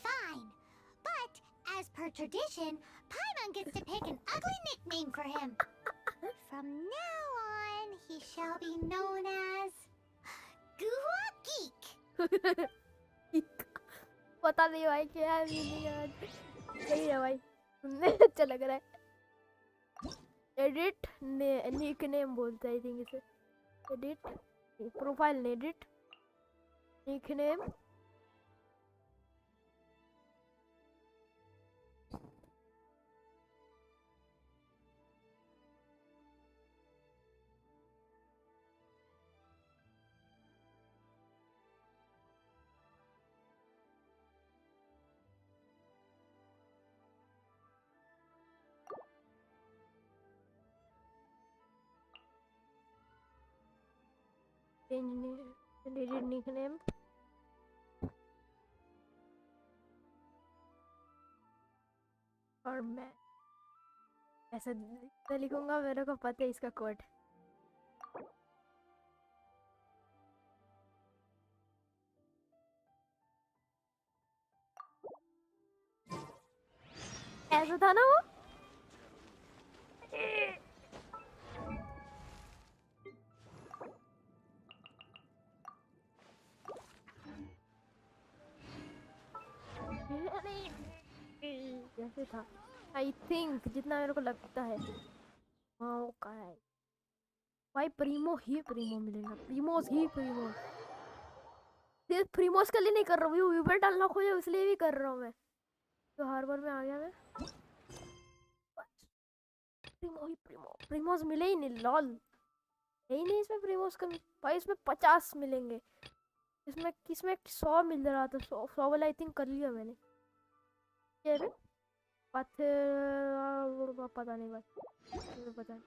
Fine, but as per tradition, Paimon gets to pick an ugly nickname for him. From now on, he shall be known as... Guhua Geek! पता नहीं भाई क्या है meaning सही है भाई सुनने अच्छा लग रहा है एडिट निक नेम बोलते हैं आई थिंक इसे edit profile edit nickname Change nickname. और मैं ऐसा लिखूंगा मेरे को पता है इसका कोड ऐसा था ना वो जैसे था आई थिंक जितना मेरे को लगता है हाँ का है भाई प्रीमो मिलेगा प्रीमोस सिर्फ प्रीमोस के लिए नहीं कर रहा हूँ वीवर डालना खोजा इसलिए भी कर रहा हूँ मैं तो हार्बर में आ गया मैं प्रीमोस मिले ही नहीं लॉल यही नहीं इसमें प्रीमोस का भाई इसमें 50 मिलेंगे इसमें 100 मिल रहा था 100 वाला आई थिंक कर लिया मैंने ये पता नहीं भाई पता नहीं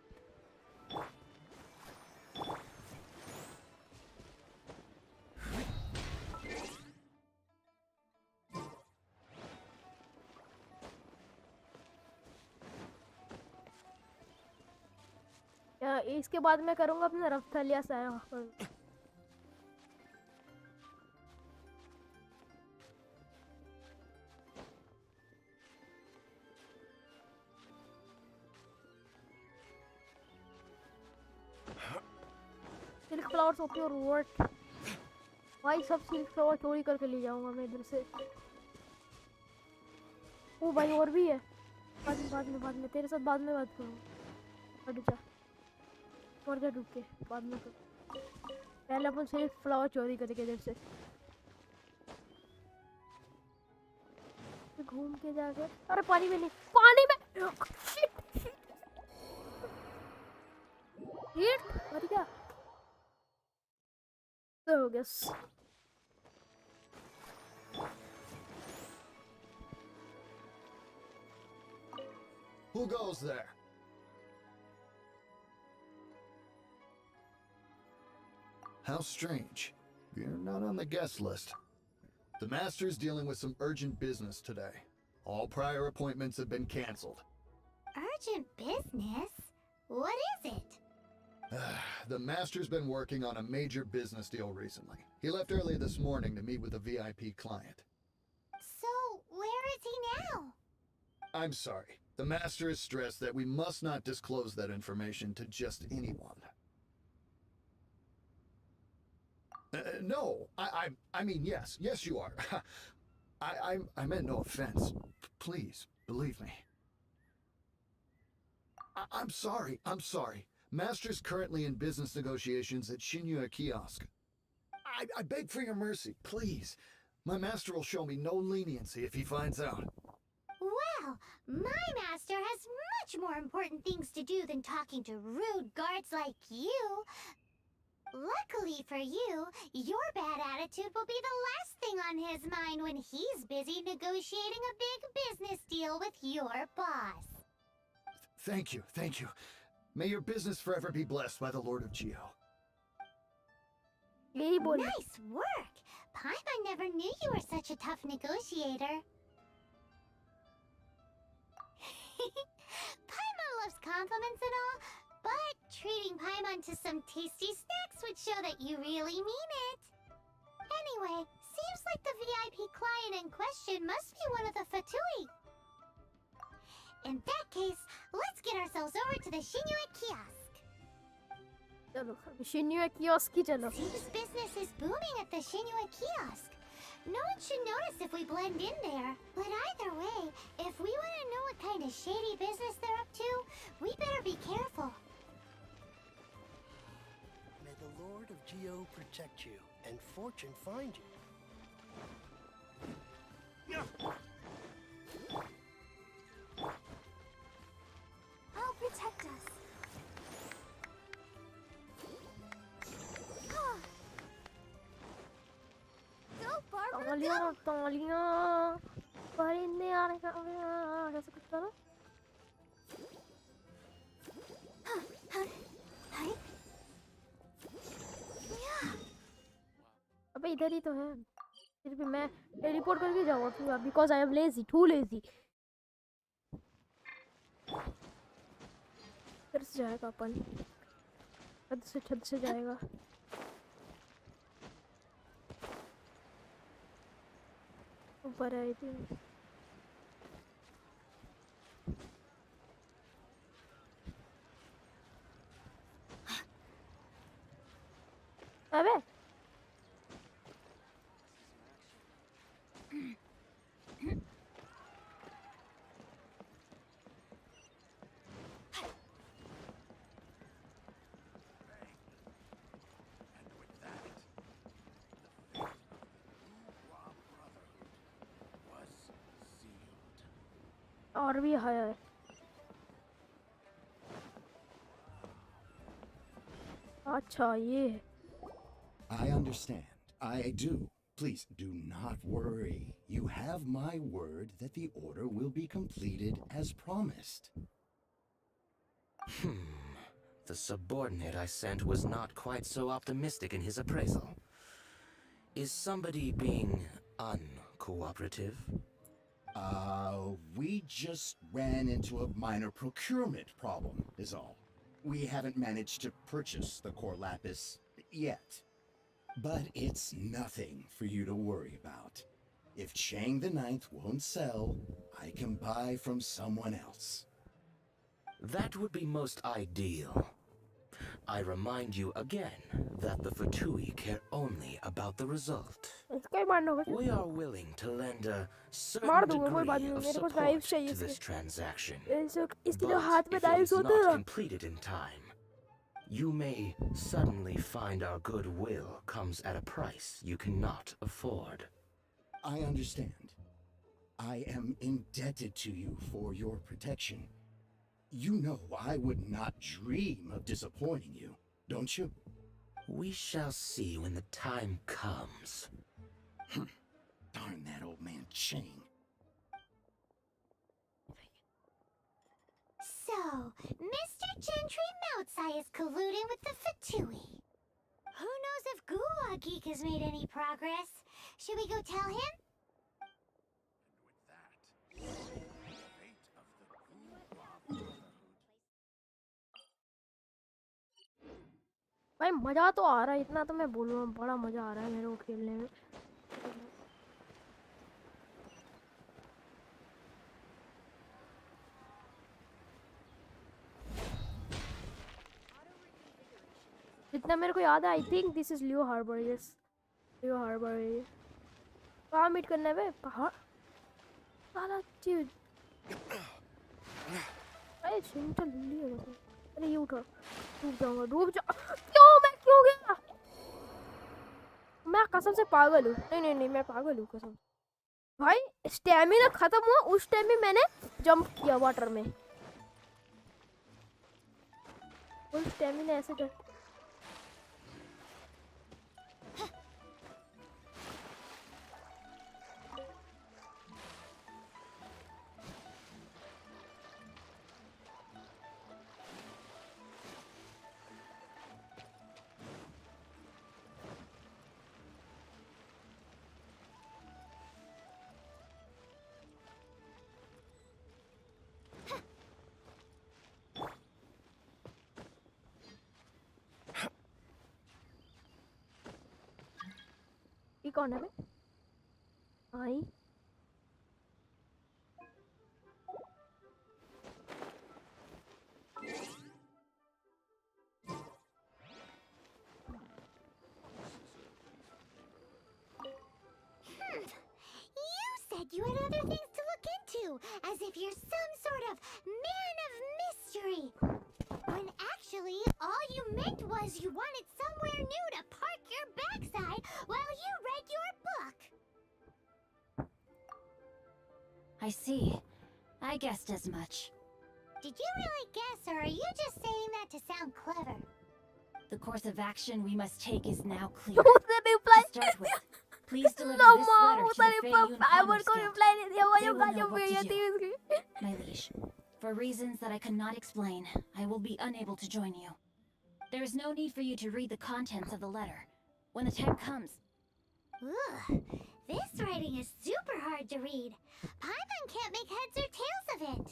इसके बाद मैं करूँगा अपना रफ्तालिया से आया सिल्क फ्लावर्स ओपी और वर्ट भाई सब सिल्क फ्लावर चोरी करके ले जाऊंगा मैं इधर से ओ भाई और भी है बाद में तेरे साथ बाद में बात करूँगा हट जा और जा रुक के बाद में पहले अपन सिल्क फ्लावर चोरी करके इधर से घूम के जाके अरे पानी में नहीं पानी में हिट मर गया तो हो गया Who goes there? How strange. You're not on the guest list. The Master's dealing with some urgent business today. All prior appointments have been cancelled. Urgent business? What is it? The Master's been working on a major business deal recently. He left early this morning to meet with a VIP client. So, where is he now? I'm sorry. The Master is stressed that we must not disclose that information to just anyone. No, I mean, yes you are. I meant no offense. Please, believe me. I'm sorry. Master's currently in business negotiations at Shinya Kiosk. I beg for your mercy, please. My master will show me no leniency if he finds out. Well, my master has much more important things to do than talking to rude guards like you. Luckily for you, your bad attitude will be the last thing on his mind when he's busy negotiating a big business deal with your boss. Thank you. May your business forever be blessed by the Lord of Geo. Nice work! Paimon never knew you were such a tough negotiator. Paimon loves compliments and all, but treating Paimon to some tasty snacks would show that you really mean it. Anyway, seems like the VIP client in question must be one of the Fatui. In that case, let's get ourselves over to the Shinya Kiosk. Shinya Kiosk ki chalo. Seems business is booming at the Shinya Kiosk. No one should notice if we blend in there. But either way, if we want to know what kind of shady business they're up to, we better be careful. May the Lord of Geo protect you and fortune find you. Oh, protect us. Tangalian. Parinne aane ka कैसे कुछ करो? अबे इधर ही तो है। फिर भी मैं रिपोर्ट करके जाऊंगा because I am lazy, too lazy. फिर से जाएगा अपन। छत से जाएगा। ऊपर आई थी। अबे और भी है। अच्छा ये I understand. I do. Please do not worry. You have my word that the order will be completed as promised. The subordinate I sent was not quite so optimistic in his appraisal. Is somebody being uncooperative? We just ran into a minor procurement problem, is all. We haven't managed to purchase the core lapis yet. But it's nothing for you to worry about. If Chang the Ninth won't sell, I can buy from someone else. That would be most ideal. I remind you again that the Fatui care only about the result. We are willing to lend a certain degree of support to this transaction. But if it is not completed in time, you may suddenly find our goodwill comes at a price you cannot afford. I understand. I am indebted to you for your protection. You know I would not dream of disappointing you, don't you? We shall see when the time comes. Darn that old man Chang. So, Mr. Gentry Moutsai is colluding with the Fatui. Who knows if Guwa Geek has made any progress? Should we go tell him? भाई मजा तो आ रहा है, इतना तो मैं बोलूँगा, बड़ा मजा आ रहा है मेरे को खेलने में। जितना मेरे को याद है, I think this is Leo Harbor. Yes, Leo Harbor है। कहाँ मीट करना है बे? पहाड़ साला चीज। अरे सिंह तो लिल्ली है वैसे। अरे ये उठो, डूब जाऊंगा, डूब जा। क्यों गया? मैं कसम से पागल हूँ। नहीं मैं पागल हूँ कसम। भाई स्टैमिना खत्म हुआ उस टाइम में मैंने जंप किया वाटर में। फुल स्टैमिना ऐसे कर। ये कौन है बे? आई You had other things to look into, as if you're some sort of man of mystery. When actually, all you meant was you wanted somewhere new to park your backside while you read your book. I see. I guessed as much. Did you really guess, or are you just saying that to sound clever? The course of action we must take is now clear. उसने reply To start with, please deliver no this more letter to the Feiyun Commerce को Guild. reply नहीं दिया। वो They जो will गालियाँ know what to भेजी do. थी उसकी। My liege, for reasons that I cannot explain, I will be unable to join you. There is no need for you to read the contents of the letter. When the time comes... Ugh, this writing is super hard to read. Paimon can't make heads or tails of it.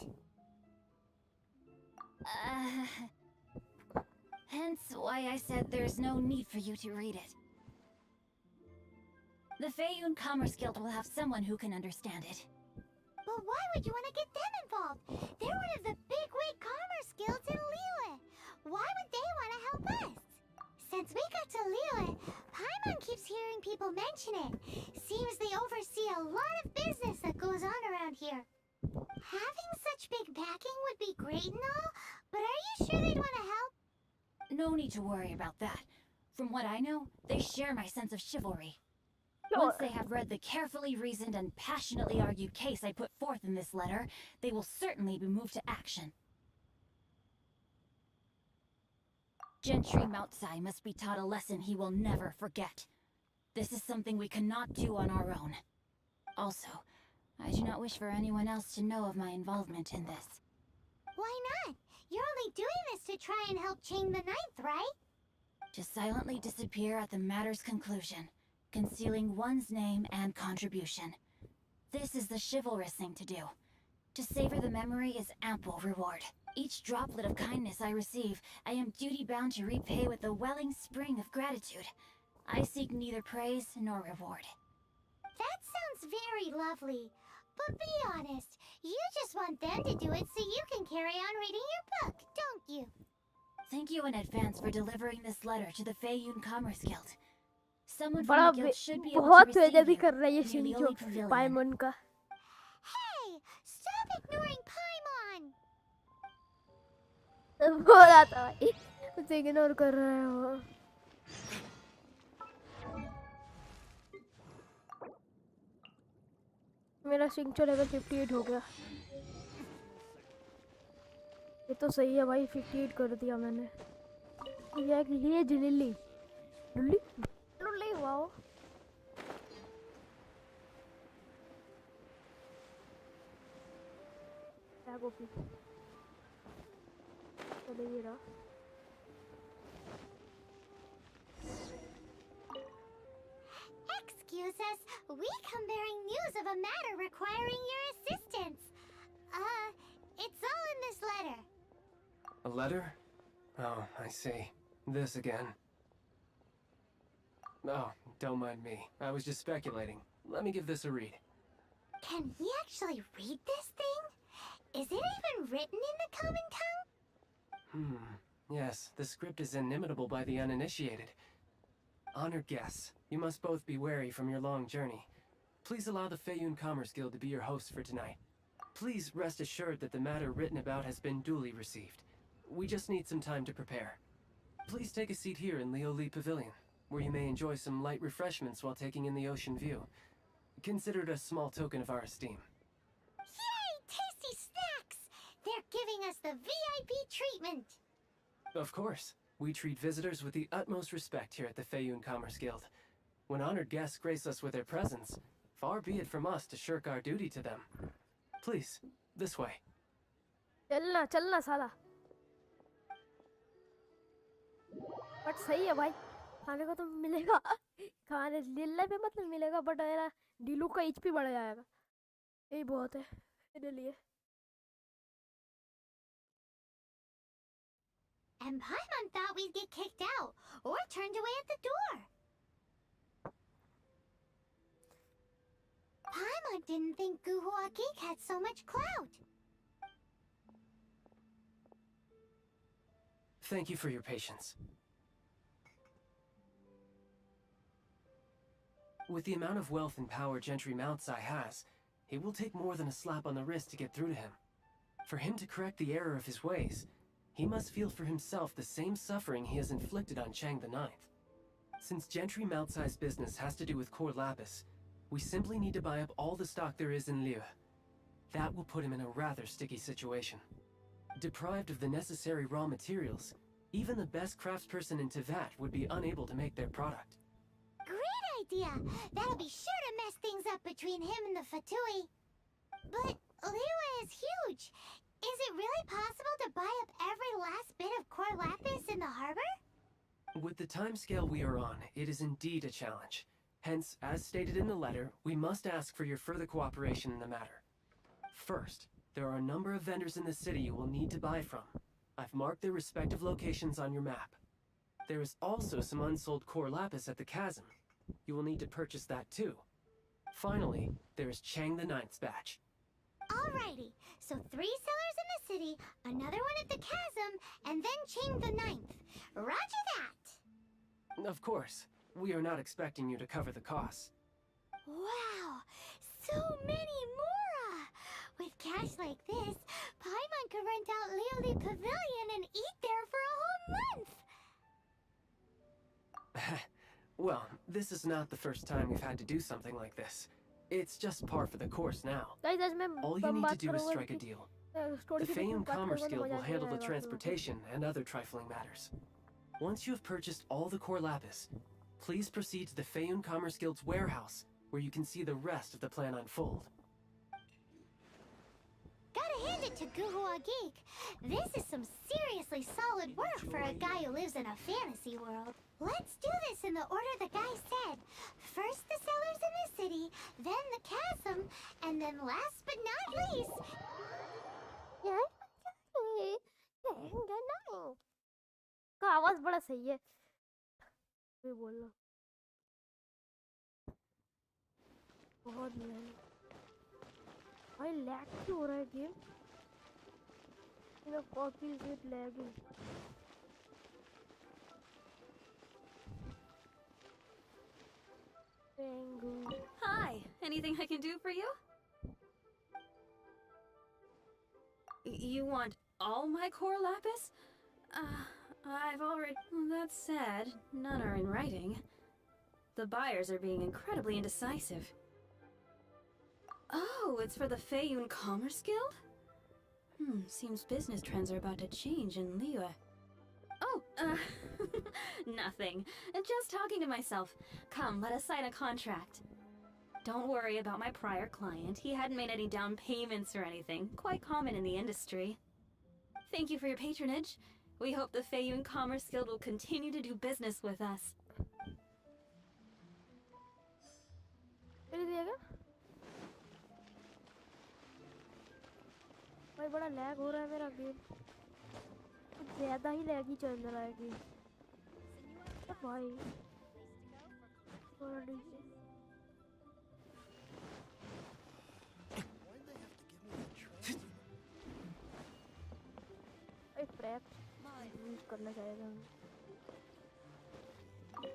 Hence why I said there's no need for you to read it. The Feiyun Commerce Guild will have someone who can understand it. But why would you want to get them involved? They're one of the bigwig commerce guilds in Liyue. Why would they want to help us? Since we got to Liyue, Paimon keeps hearing people mention it. Seems they oversee a lot of business that goes on around here. Having such big backing would be great and all, but are you sure they'd want to help? No need to worry about that. From what I know, they share my sense of chivalry. Once they have read the carefully reasoned and passionately argued case I put forth in this letter, they will certainly be moved to action. Gentry Moutsai must be taught a lesson he will never forget. This is something we cannot do on our own. Also, I do not wish for anyone else to know of my involvement in this. Why not? You're only doing this to try and help Chain the Ninth, right? To silently disappear at the matter's conclusion, concealing one's name and contribution. This is the chivalrous thing to do. To savor the memory is ample reward. Each droplet of kindness I receive, I am duty-bound to repay with a welling spring of gratitude. I seek neither praise nor reward. That sounds very lovely. But be honest, you just want them to do it so you can carry on reading your book, don't you? Thank you in advance for delivering this letter to the Feiyun Commerce Guild. Someone बड़ा from the guild should be able to बहुत receive बेइज्जती you कर रहा है ये near the Shinzo Oli Pavilion. पाइमन का। Hey, stop ignoring Paimon! बोला था भाई, उसे इग्नोर कर रहा है वो। मेरा शिंजो लेवल 58 हो गया। ये तो सही है भाई, 58 कर दिया मैंने। ये एक लिए लिली लिली लिली वाओ। क्या कॉपी चले ये रहा। Excuse us, we come bearing news of a matter requiring your assistance. It's all in this letter. A letter? Oh, I see. This again. Oh, don't mind me. I was just speculating. Let me give this a read. Can we actually read this thing? Is it even written in the common tongue? Yes, the script is inimitable by the uninitiated. Honored guests, you must both be wary from your long journey. please allow the Feiyun Commerce Guild to be your host for tonight. Please rest assured that the matter written about has been duly received. We just need some time to prepare. Please take a seat here in Lioli Pavilion, where you may enjoy some light refreshments while taking in the ocean view. Consider it a small token of our esteem. Yay! Tasty snacks! They're giving us the VIP treatment! Of course. We treat visitors with the utmost respect here at the Feiyun Commerce Guild. When honored guests grace us with their presence, far be it from us to shirk our duty to them. Please, this way. चलना चलना साला but सही है भाई खाने को तो मिलेगा खाने लीला पे मतलब मिलेगा बट मेरा डीलू का एचपी बढ़ जाएगा यही बहुत है मेरे लिए And Paimon thought we'd get kicked out or turned away at the door. Paimon didn't think Guhua Geek had so much clout. Thank you for your patience. With the amount of wealth and power Gentry Moutsai has, it will take more than a slap on the wrist to get through to him. For him to correct the error of his ways, he must feel for himself the same suffering he has inflicted on Chang the Ninth. Since Gentry Moutsai's business has to do with core lapis, we simply need to buy up all the stock there is in Liu. That will put him in a rather sticky situation. Deprived of the necessary raw materials, even the best craftsperson in Tevat would be unable to make their product. Great idea! That'll be sure to mess things up between him and the Fatui. But Liu is huge. Is it really possible to buy up every last bit of core lapis in the harbor? With the timescale we are on, it is indeed a challenge. Hence, as stated in the letter, we must ask for your further cooperation in the matter. First, there are a number of vendors in the city you will need to buy from. I've marked their respective locations on your map. There is also some unsold core lapis at the chasm. You will need to purchase that too. Finally, there is Chang the Ninth's batch. Alrighty, so 3 sellers in the city, another one at the chasm, and then Chang the Ninth. Roger that! Of course, we are not expecting you to cover the costs. Wow, so many more! With cash like this, Paimon could rent out Lioli Pavilion and eat there for a whole month! Well, this is not the first time we've had to do something like this. It's just par for the course now. All you need to do is strike a deal. The Feiyun Commerce Guild will handle the transportation and other trifling matters. Once you have purchased all the core lapis, please proceed to the Feiyun Commerce Guild's warehouse, where you can see the rest of the plan unfold. Gotta hand it to Guhua Geek. This is some seriously solid work for a guy who lives in a fantasy world. Let's do this in the order the guy said. First the sellers in the city, then the chasm, and then last but not least... का आवाज बड़ा सही है मैं बोलना बहुत भाई lag क्यों हो रहा है गेम मेरा copy with lagging Hi, anything I can do for you? You want all my core lapis? I've already... That said, none are in writing. The buyers are being incredibly indecisive. Oh, it's for the Feiyun Commerce Guild? Seems business trends are about to change in Liyue. Oh, nothing. Just talking to myself. Come, let us sign a contract. Don't worry about my prior client. He hadn't made any down payments or anything. Quite common in the industry. Thank you for your patronage. We hope the Feiyun Commerce Guild will continue to do business with us. भाई बड़ा lag हो रहा है मेरा game कुछ ज़्यादा ही lag ही चल रहा है गेम भाई थोड़ा नीचे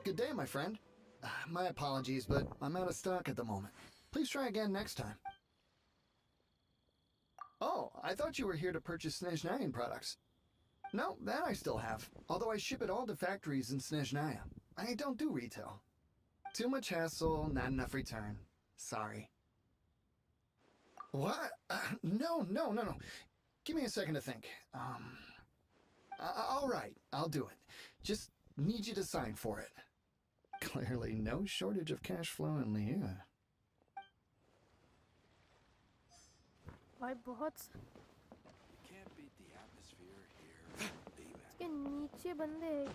Good day, my friend. My apologies, but I'm out of stock at the moment. Please try again next time. Oh, I thought you were here to purchase Snezhnayan products. No, that I still have, although I ship it all to factories in Snezhnaya. I don't do retail. Too much hassle, not enough return. Sorry. What? No. Give me a second to think. All right, I'll do it. Just need you to sign for it. Clearly no shortage of cash flow in Liu. भाई बहुत Can't beat the atmosphere here. Leave it. इसके नीचे बंदे हैं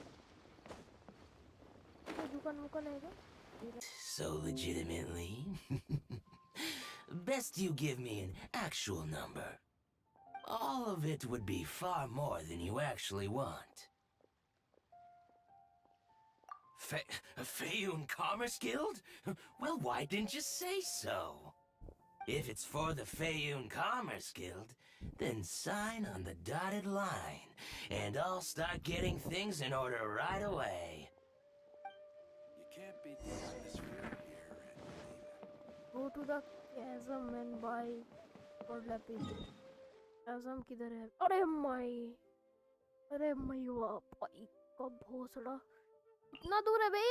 ये दुकान है क्या So legitimately? Best you give me an actual number. All of it would be far more than you actually want. Fayun Commerce Guild? Well, why didn't you say so? If it's for the Fayun Commerce Guild, then sign on the dotted line, and I'll start getting things in order right away. You can't beat the atmosphere here and leave it. Go to the chasm and buy gold lapis. Chasm किधर है? अरे मैं वाह भाई का भोसड़ा इतना दूर है बे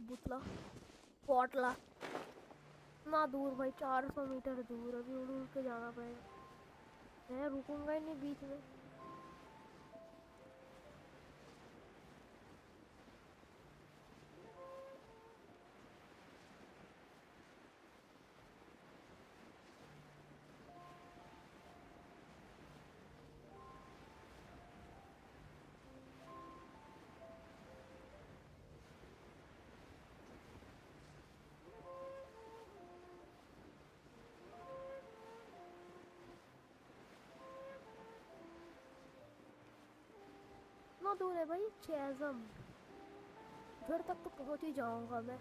बुतला पोटला इतना दूर भाई 400 मीटर दूर अभी उड़ के जाना पड़ेगा मैं रुकूंगा ही नहीं बीच में कितना दूर है भाई चैज़म घर तक तो पहुंच ही जाऊंगा मैं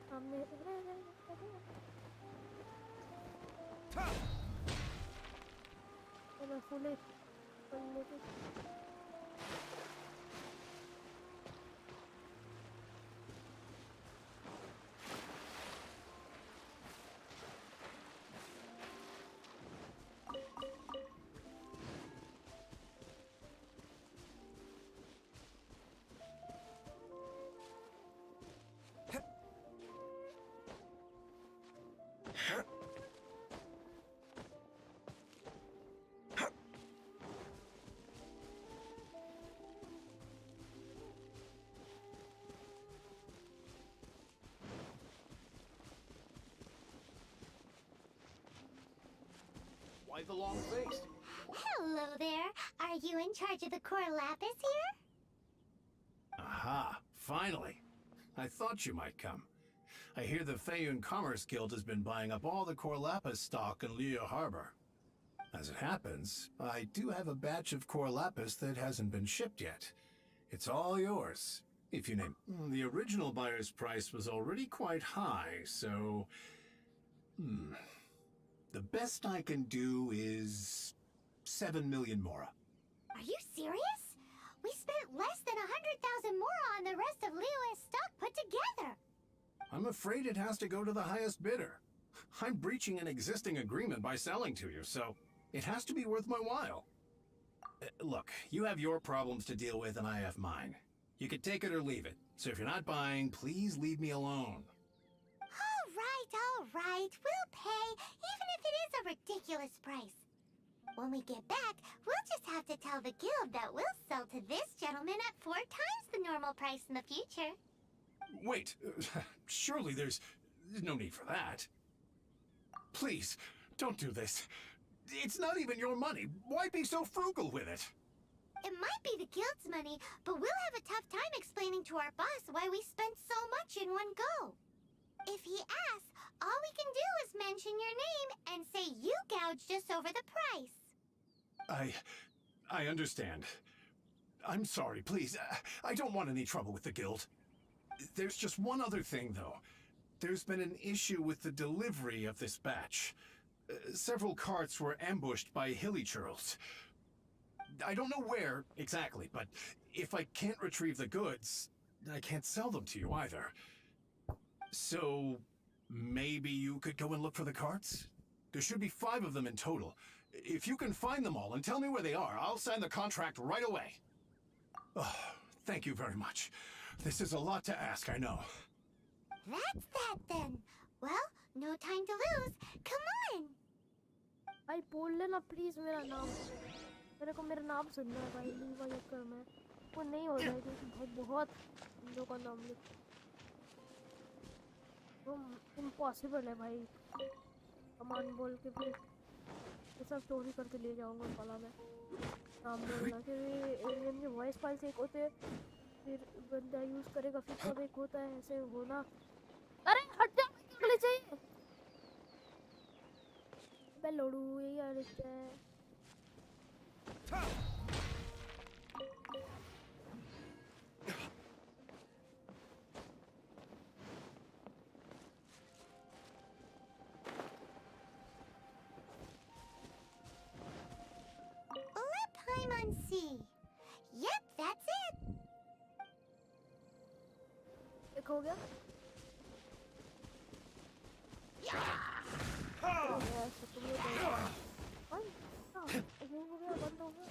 सामने मैं फुले बनने की Why the long face? Hello there. Are you in charge of the core lapis here? Aha, finally. I thought you might come. I hear the Fayun Commerce Guild has been buying up all the core lapis stock in Leo Harbor. As it happens, I do have a batch of core lapis that hasn't been shipped yet. It's all yours, if you name. The original buyer's price was already quite high, so... The best I can do is 7 million mora. Are you serious? We spent less than 100,000 mora on the rest of Leo's stock put together. I'm afraid it has to go to the highest bidder. I'm breaching an existing agreement by selling to you, so it has to be worth my while. Look, you have your problems to deal with and I have mine. You can take it or leave it. So if you're not buying, please leave me alone. All right. We'll pay, even if it is a ridiculous price. When we get back, we'll just have to tell the guild that we'll sell to this gentleman at 4 times the normal price in the future. Wait, surely there's no need for that. Please, don't do this. It's not even your money. Why be so frugal with it? It might be the guild's money, but we'll have a tough time explaining to our boss why we spent so much in one go. If he asks, all we can do is mention your name and say you gouged us over the price. I understand. I'm sorry, please. I don't want any trouble with the guild. There's just one other thing, though. There's been an issue with the delivery of this batch. Several carts were ambushed by hilly churls. I don't know where exactly, but if I can't retrieve the goods, I can't sell them to you either. So maybe you could go and look for the carts? There should be 5 of them in total. If you can find them all and tell me where they are, I'll sign the contract right away. Oh, thank you very much. This is a lot to ask, I know. That's that then. Well, no time to lose. Come on. भाई बोल लेना please मेरा नाम. मेरे को मेरा नाम सुनना है भाई. लीवा यक्कर में वो नहीं हो जाएगा क्योंकि भाई बहुत लोगों का नाम लिख वो इम्पॉसिबल है भाई. कमांड बोल के फिर ये सब स्टोरी करके ले जाऊंगा साला मैं. नाम बोलना फिर एलियन के वॉइस फाइल्स एक होते हैं फिर बंदा यूज करेगा फिर सब एक होता है ऐसे होना. अरे हट जा अगले चाहिए बे लोडू ये यार है. Let Paimon see. Yep, that's it. एक हो गया. बंद हो गया.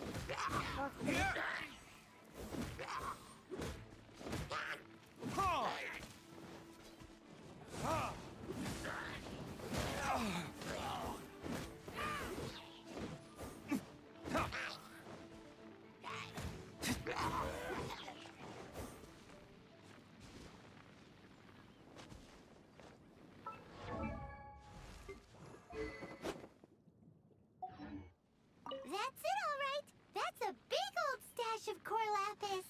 That's it, all right. That's a big old stash of core lapis.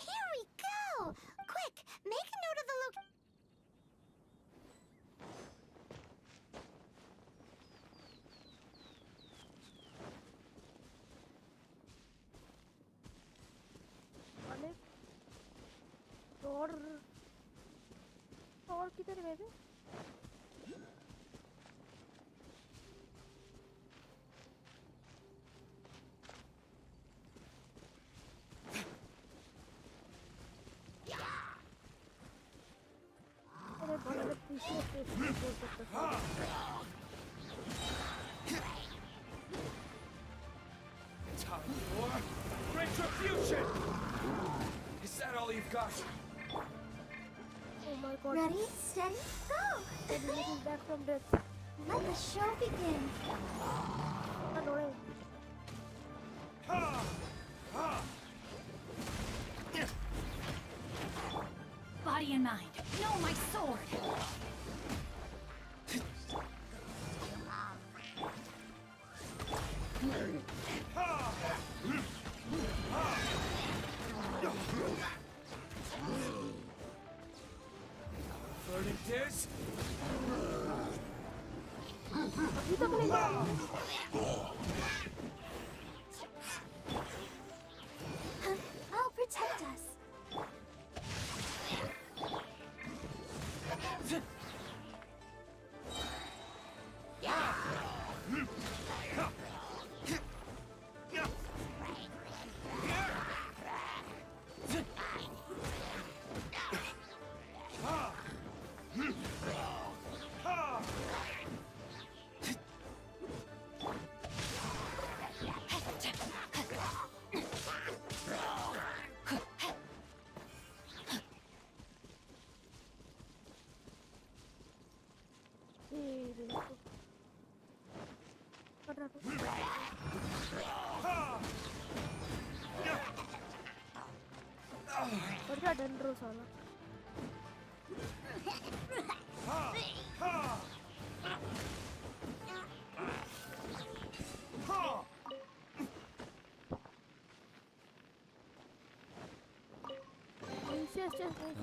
Here we go. Quick, make a note of the location. और किधर गए थे? अरे बड़े पीछे बोल सकते Time for retribution! Is that all you've got? Oh my god. Ready, steady, go! Looking back from death. Let the show begin. Annoying. Body and mind. No, my sword. Volunteers? I'll protect us. बढ़िया डंडरो साला.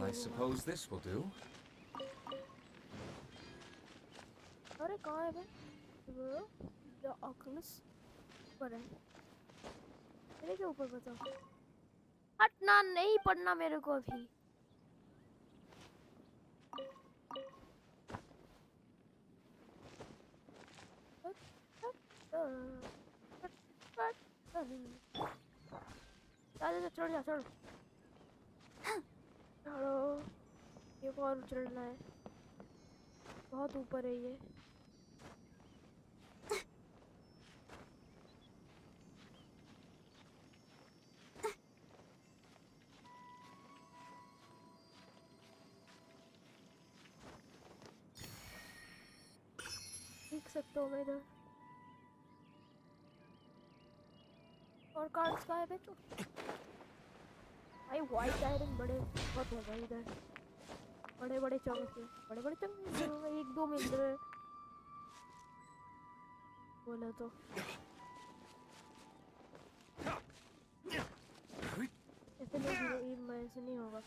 I suppose this will do. अरे कहाँ है बे? The Oculus पर है. मेरे के ऊपर बता. हटना नहीं पड़ना मेरे को अभी। चढ़ जा चढ़। हेलो, एक और चढ़ना है, बहुत ऊपर है ये। देख सकते हो मैं इधर और कार्ड्स का है बेचो भाई। व्हाइट आयरन बड़े बहुत है भाई इधर, बड़े बड़े चंक्स है, बड़े बड़े चंक्स एक दो मिल रहे बोला तो। ऐसे नहीं, ऐसे नहीं होगा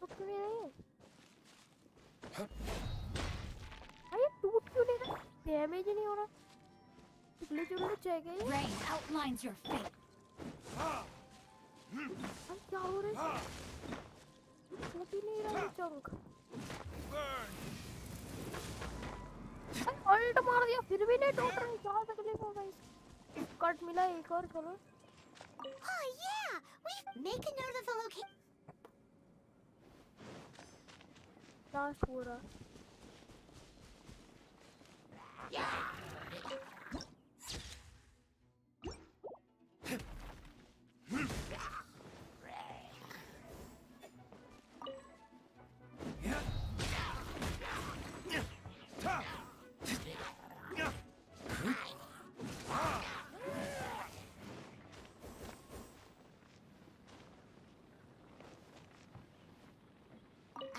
तो क्यों नहीं रही है भाई? टूट क्यों नहीं रहा? डैमेज ही नहीं हो रहा। ग्लिच चाहिए ये? Rain outlines your fate. क्या हो रहा है? टूट ही नहीं रहा ये चंक। अल्ट मार दिया फिर भी नहीं टूट रहा। क्या तकलीफ हो गई? कट मिला एक और। चलो। Oh yeah, we make a note of the location. Last हो रहा।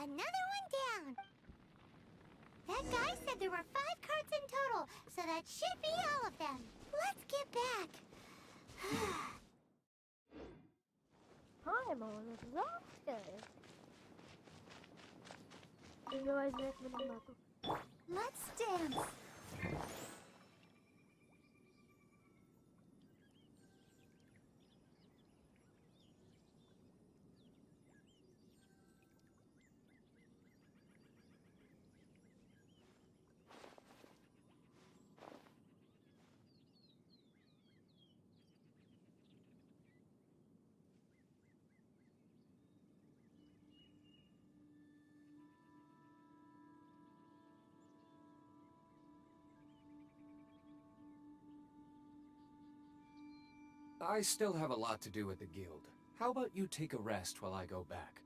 Another one down. That guy said there were 5 cards in total, so that should be all of them. Let's get back. Hi, Mom. Let's Let's dance. I still have a lot to do with the guild. How about you take a rest while I go back?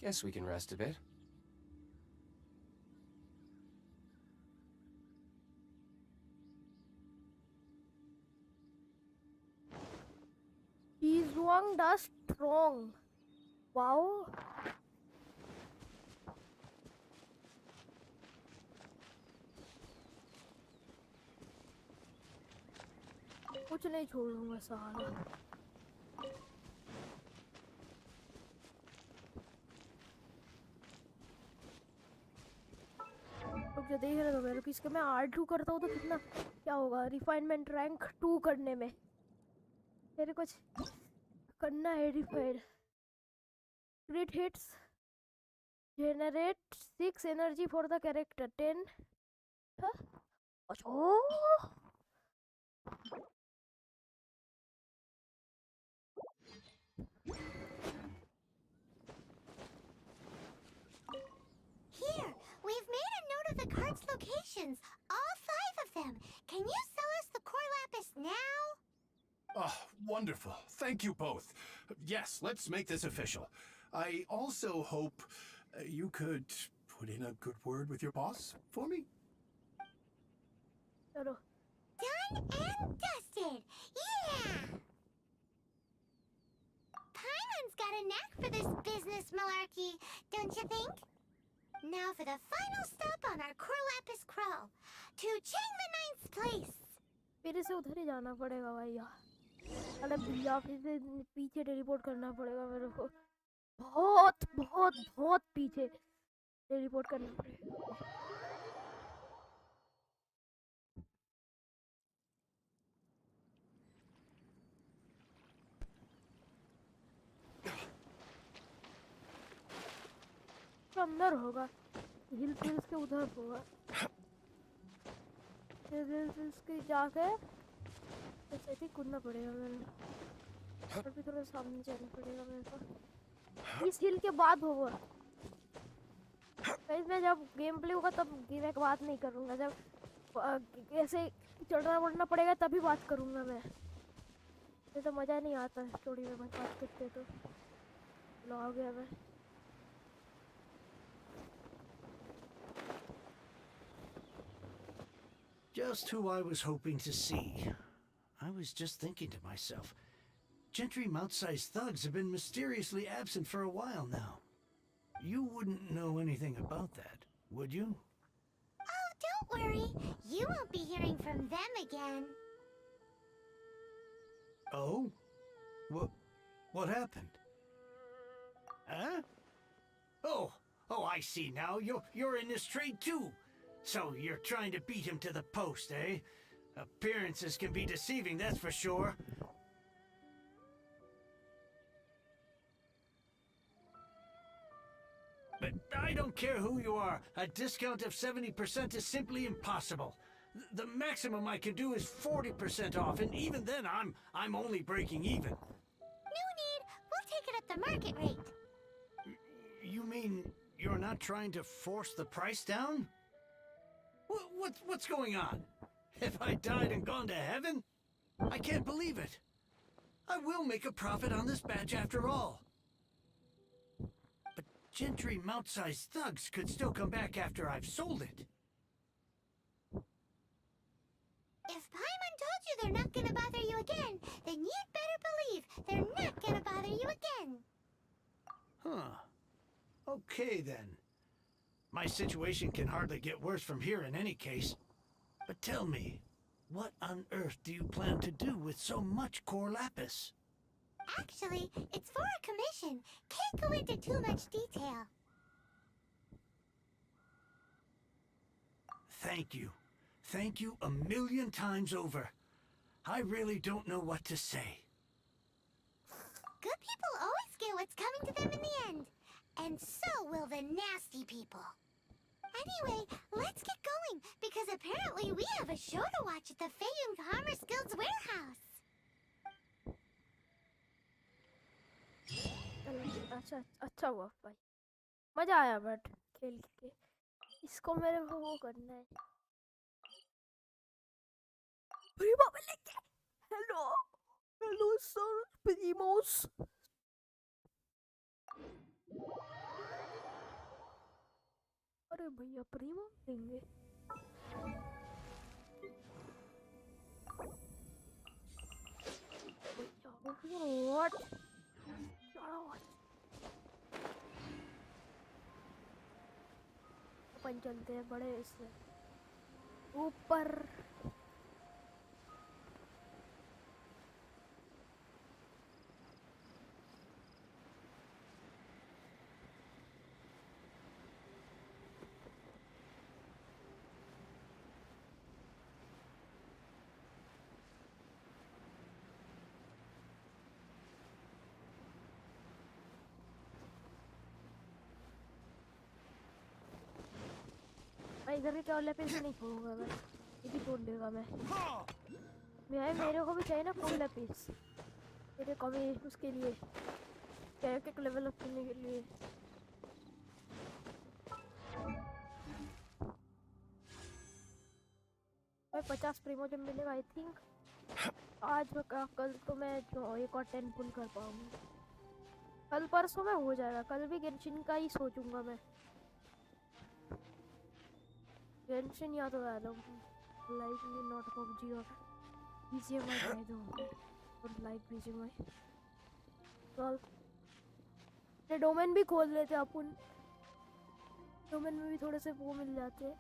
Guess we can rest a bit. He's wrong, that's strong. Wow. कुछ नहीं छोड़ूंगा साला। जो देख रहे हो मेरे को, इसका मैं R2 करता हूँ तो कितना क्या होगा? रिफाइनमेंट रैंक 2 करने में मेरे कुछ करना है। Refined क्रिट hits generate 6 energy for the character 10। Here, we've made a note of the cards' locations, all 5 of them. Can you sell us the core lapis now? Oh, wonderful. Thank you both. Yes, let's make this official. I also hope you could put in a good word with your boss for me. Done and dusted! Yeah! knack for this business malarkey, don't you think? Now for the final stop on our Corlapis crawl to Changla Ninth's place. फिर से उधर ही जाना पड़ेगा भैया। अरे भैया फिर से पीछे टेलीपोर्ट करना पड़ेगा मेरे को। बहुत बहुत बहुत पीछे टेलीपोर्ट करना पड़ेगा। अंदर होगा, हिल हिल्स के उधर होगा। हिल्स के जाके ऐसे ही कूदना पड़ेगा मेरे को। और भी थोड़ा सामने जाना पड़ेगा मेरे को। इस हिल के बाद होगा। मैं जब गेम प्ले होगा तब मैं बात नहीं करूँगा। जब ऐसे चढ़ना बढ़ना पड़ेगा तभी बात करूँगा मैं। ये तो मज़ा नहीं आता स्टोरी में बात करते तो। लो आ गया मैं। Just who I was hoping to see. I was just thinking to myself, gentry mouth-sized thugs have been mysteriously absent for a while now. You wouldn't know anything about that, would you? Oh, don't worry. You won't be hearing from them again. Oh? What happened? Huh? Oh, I see now. You're in this trade too. So you're trying to beat him to the post, eh? Appearances can be deceiving, that's for sure. But I don't care who you are. A discount of 70% is simply impossible. The maximum I can do is 40% off, and even then I'm only breaking even. No need. We'll take it at the market rate. You mean you're not trying to force the price down? What's going on? Have I died and gone to heaven? I can't believe it. I will make a profit on this batch after all. But gentry mouth-sized thugs could still come back after I've sold it. If Paimon told you they're not gonna bother you again, then you'd better believe they're not gonna bother you again. Huh. Okay then. My situation can hardly get worse from here in any case. But tell me, what on earth do you plan to do with so much core lapis? Actually, it's for a commission. Can't go into too much detail. Thank you. Thank you a million times over. I really don't know what to say. Good people always get what's coming to them in the end. And so will the nasty people. Anyway, let's get going, because apparently we have a show to watch at the Feyun Commerce Guild's warehouse. अच्छा हुआ भाई, मजा आया but खेल के। इसको मेरे को वो करना है। प्रीमो मिलेंगे। हेलो सर प्रीमोस। अरे भैया प्रीमो देंगे। What? अपन चलते हैं बड़े इससे ऊपर। इधर के टॉल पे से नहीं छोड़ूंगा मैं, ये भी तोड़ देगा मैं। मेरे को भी चाहिए ना फुल लैपिस, मेरे को भी उसके लिए कैरेक्टर लेवल अप करने के लिए। मैं 50 प्रीमो जब मिलेगा आई थिंक आज कल तो मैं जो एक और 10 पुल कर पाऊंगी। कल परसों में हो जाएगा। कल भी गेंशिन का ही सोचूंगा मैं। गेंशिन या तो लाइकली नॉट पबजी और BGMI कह दो और लाइक BGMI। चल ये डोमेन भी खोल लेते अपन, डोमेन में भी थोड़े से वो मिल जाते हैं।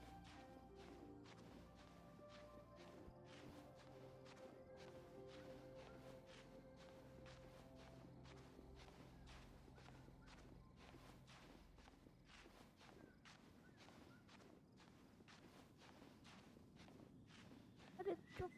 अरे चुप।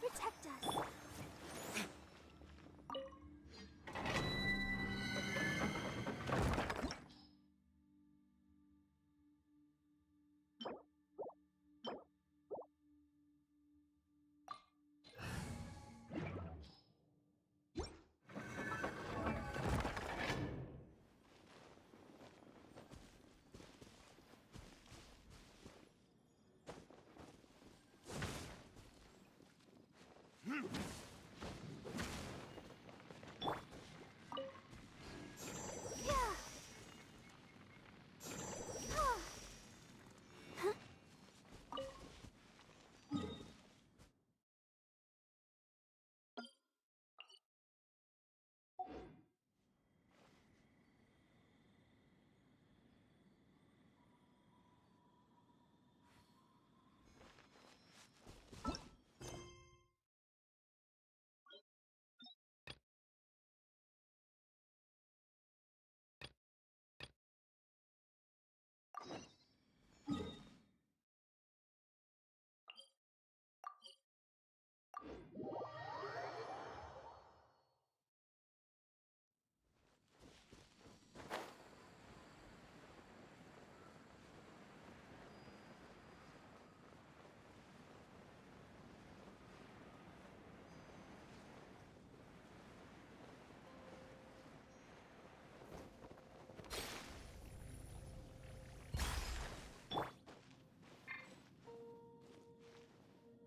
Protect us.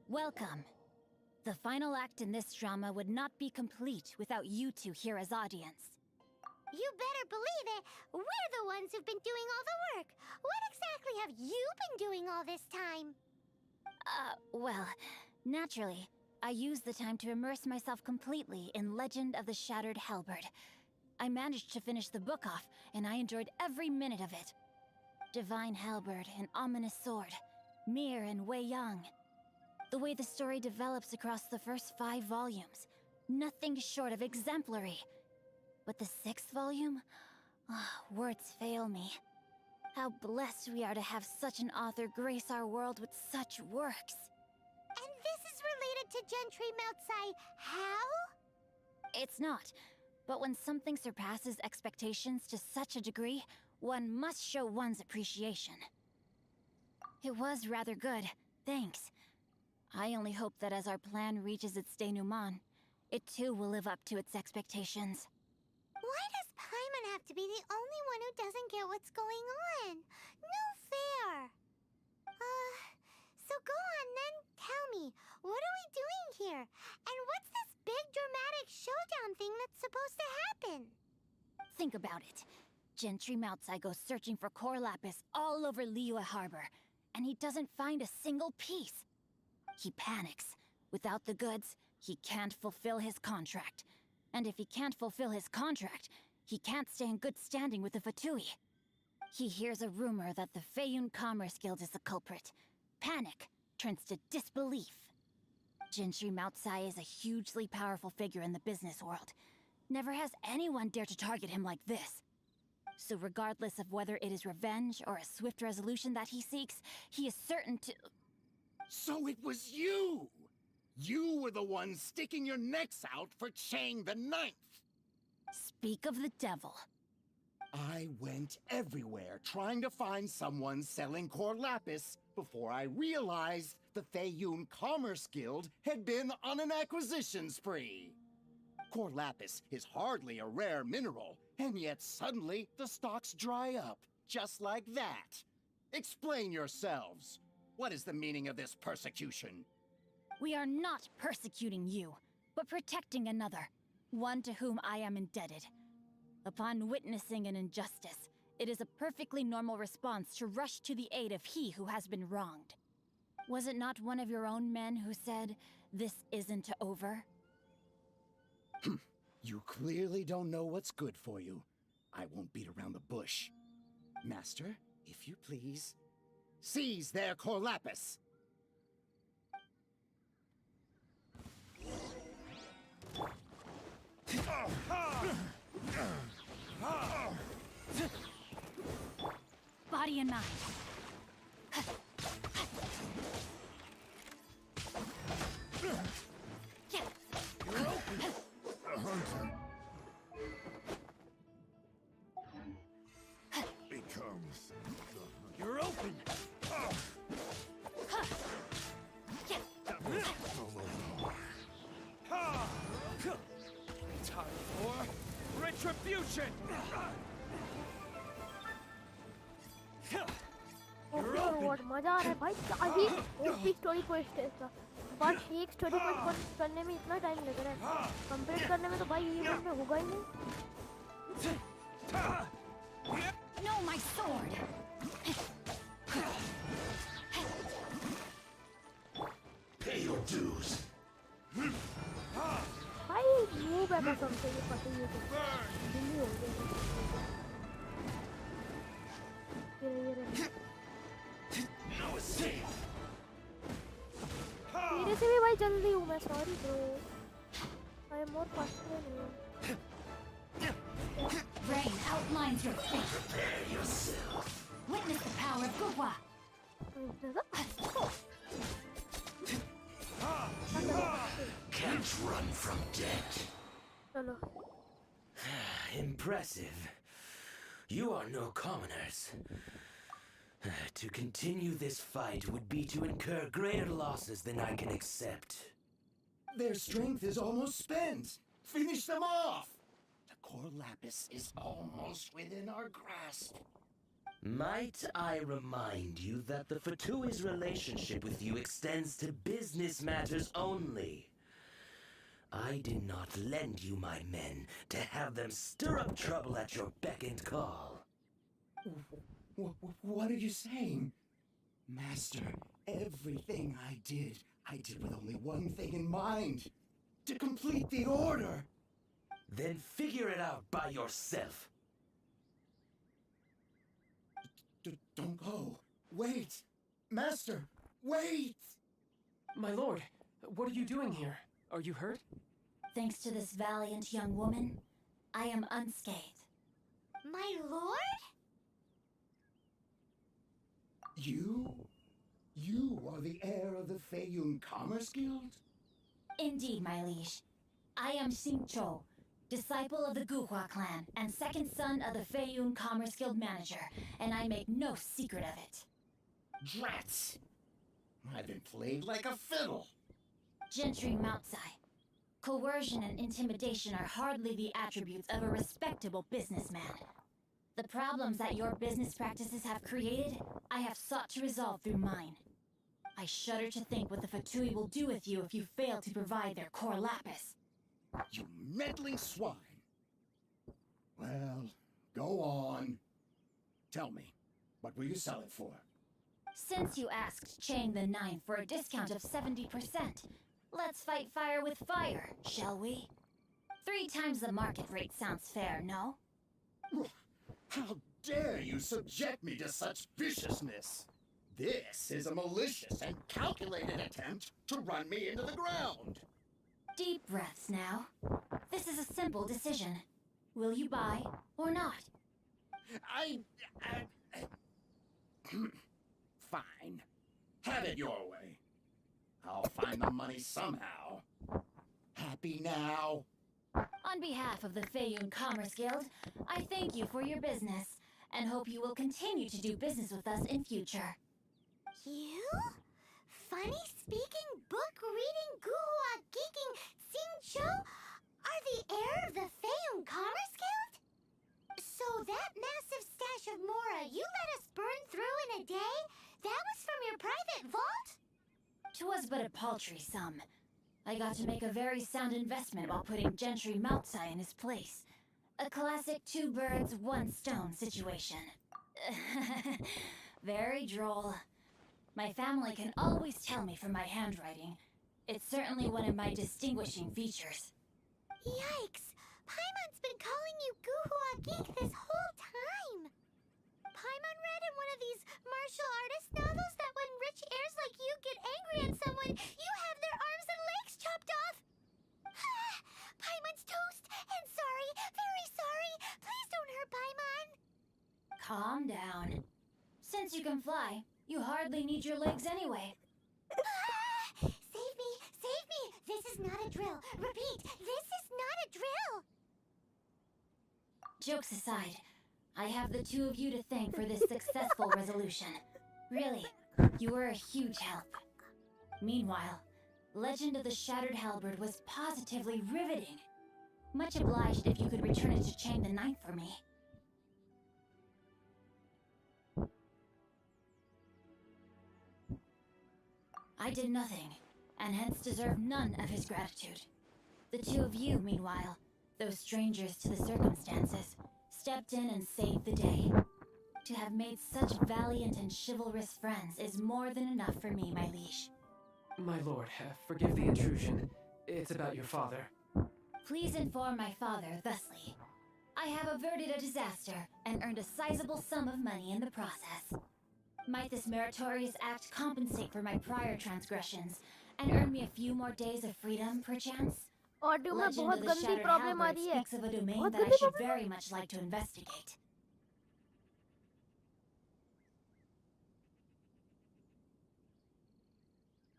Welcome. The final act in this drama would not be complete without you two here as audience. You better believe it. We're the ones who've been doing all the work. What exactly have you been doing all this time? Well, naturally, I used the time to immerse myself completely in Legend of the Shattered Halberd. I managed to finish the book off, and I enjoyed every minute of it. Divine Halberd, an ominous sword. Mir and Wei Yang. The way the story develops across the first 5 volumes, nothing short of exemplary. But the 6th volume? Words fail me. How blessed we are to have such an author grace our world with such works. And this is related to Gentry Meltsai how? It's not. But when something surpasses expectations to such a degree, one must show one's appreciation. It was rather good. Thanks. I only hope that as our plan reaches its denouement, it too will live up to its expectations. Why does Paimon have to be the only one who doesn't get what's going on? No fair. So go on then, tell me, what are we doing here? And what's this big dramatic showdown thing that's supposed to happen? Think about it. Gentry Moutsai goes searching for core lapis all over Liyue Harbor, and he doesn't find a single piece. He panics. Without the goods, he can't fulfill his contract. And if he can't fulfill his contract, he can't stay in good standing with the Fatui. He hears a rumor that the Feiyun Commerce Guild is the culprit. Panic turns to disbelief. Gentry Moutsai is a hugely powerful figure in the business world. Never has anyone dared to target him like this. So regardless of whether it is revenge or a swift resolution that he seeks, he is certain to... So it was you! You were the one sticking your necks out for Chang the Ninth! Speak of the devil. I went everywhere trying to find someone selling core lapis before I realized the Feiyun Commerce Guild had been on an acquisition spree. Core lapis is hardly a rare mineral, and yet suddenly the stocks dry up, just like that. Explain yourselves. What is the meaning of this persecution? We are not persecuting you, but protecting another, one to whom I am indebted. Upon witnessing an injustice, it is a perfectly normal response to rush to the aid of he who has been wronged. Was it not one of your own men who said, "This isn't over"? You clearly don't know what's good for you. I won't beat around the bush. Master, if you please, seize their core lapis! Body and mind. You're open. A hunter becomes the hunter. You're open. Time for retribution. बहुत मजा आ रहा है भाई क्या ही OP story quest है इसका बस एक स्टोरी क्वेस्ट करने में इतना टाइम लग रहा है कंप्लीट करने में तो भाई ये वन में होगा ही नहीं No, my sword. Pay your dues. भाई मूव है कसम से ये पता ही है दिल्ली हो गया ये No escape. मेरे से भी भाई जल्दी हूँ मैं sorry bro I am more fast Rain outlines your fate. Prepare yourself. Witness the power of Guhua. Can't run from death. चलो Impressive. You are no commoners. To continue this fight would be to incur greater losses than I can accept. Their strength is almost spent. Finish them off! The core lapis is almost within our grasp. Might I remind you that the Fatui's relationship with you extends to business matters only? I did not lend you my men to have them stir up trouble at your beck and call. What are you saying? Master, everything I did with only one thing in mind. To complete the order. Then figure it out by yourself. Don't go. Wait. Master, wait! My lord, what are you doing here? Are you hurt? Thanks to this valiant young woman, I am unscathed. My lord? You are the heir of the Feiyun Commerce Guild? Indeed, my liege. I am Xingqiu, disciple of the Guhua clan and second son of the Feiyun Commerce Guild manager, and I make no secret of it. Drats! I've been played like a fiddle. Gentry Moutsai. Coercion and intimidation are hardly the attributes of a respectable businessman. The problems that your business practices have created, I have sought to resolve through mine. I shudder to think what the Fatui will do with you if you fail to provide their core lapis. You meddling swine. Well, go on. Tell me, what will you sell it for? Since you asked Chang the Ninth for a discount of 70%, let's fight fire with fire, shall we? 3 times the market rate sounds fair, no? How dare you subject me to such viciousness? This is a malicious and calculated attempt to run me into the ground. Deep breaths now. This is a simple decision. Will you buy or not? Fine. Have it your way. I'll find the money somehow. Happy now? On behalf of the Feiyun Commerce Guild, I thank you for your business, and hope you will continue to do business with us in future. You? Funny-speaking, book-reading, guhua geeking Xingqiu are the heir of the Feiyun Commerce Guild? So that massive stash of Mora you let us burn through in a day, that was from your private vault? 'Twas but a paltry sum. I got to make a very sound investment while putting Gentry Moutsai in his place. A classic 2 birds, 1 stone situation. Very droll. My family can always tell me from my handwriting. It's certainly one of my distinguishing features. Yikes! Paimon's been calling you guhua geek this whole time! Paimon read in one of these martial artist novels that when rich heirs like you get angry at someone, you have their arms and legs chopped off! Paimon's toast! And sorry, very sorry! Please don't hurt Paimon! Calm down. Since you can fly, you hardly need your legs anyway. Save me! Save me! This is not a drill! Repeat, this is not a drill! Jokes aside, I have the 2 of you to thank for this successful resolution. Really, you were a huge help. Meanwhile, Legend of the Shattered Halberd was positively riveting. Much obliged if you could return it to Chang the Ninth for me. I did nothing, and hence deserve none of his gratitude. The 2 of you, meanwhile, though strangers to the circumstances, stepped in and saved the day. To have made such valiant and chivalrous friends is more than enough for me, my liege. My lord, forgive the intrusion. It's about your father. Please inform my father thusly. I have averted a disaster and earned a sizable sum of money in the process. Might this meritorious act compensate for my prior transgressions and earn me a few more days of freedom, perchance? Audio में Legend बहुत of the गंदी Shattered problem आ Halberd रही है speaks of a domain बहुत that I गंदी should problem very much like to investigate.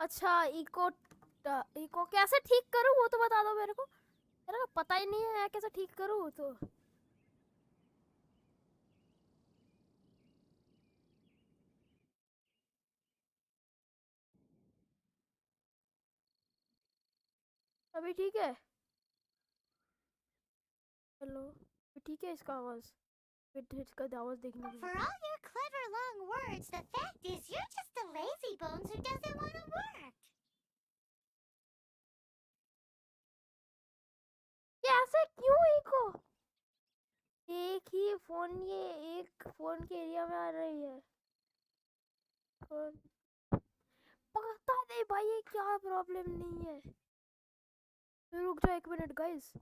अच्छा eco कैसे ठीक करूं वो तो बता दो मेरे को मेरे को पता ही नहीं है कैसे ठीक करूं तो अभी ठीक है हेलो ठीक है इसका आवाज फिर इसका आवाज देखने For all your clever long words, the fact is you're just a lazy bones who doesn't want to work. कैसे क्यों इको एक ही फोन ये एक फोन के एरिया में आ रही है फोन पता नहीं भाई ये क्या प्रॉब्लम नहीं है रुक जाओ 1 मिनट गाइस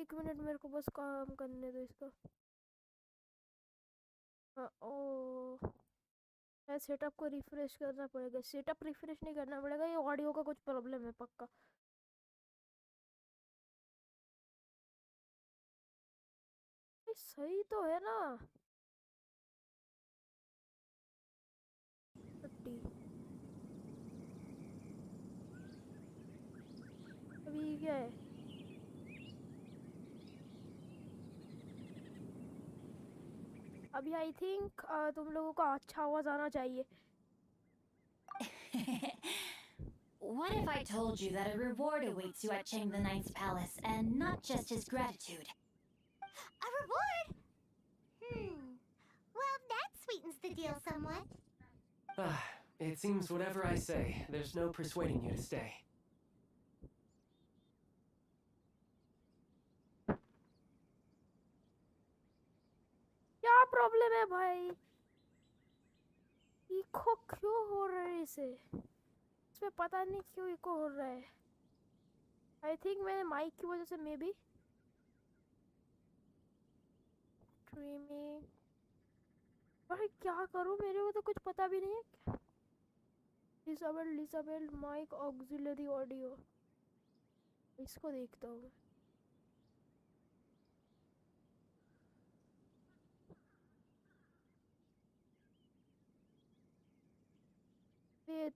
1 मिनट मेरे को बस काम करने दो इसका ओ सेटअप को रिफ्रेश करना पड़ेगा सेटअप रिफ्रेश नहीं करना पड़ेगा ये ऑडियो का कुछ प्रॉब्लम है पक्का सही तो है ना 30 अभी क्या है अभी आई थिंक तुम लोगों को अच्छा आवाज आना चाहिए What if I told you that a reward awaits you at Chang the Ninth's palace, and not just his gratitude? A reward? Well, that sweetens the deal somewhat. It seems whatever I say, there's no persuading you to stay. क्या problem है भाई? Eco क्यों हो रहा है इसे? इसमें पता नहीं क्यों इको हो रहा है. आई थिंक मेरे माइक की वजह से मे बी. स्ट्रीमिंग. भाई क्या करूं, मेरे को तो कुछ पता भी नहीं है. Disabled mic auxiliary audio. इसको देखता हूँ.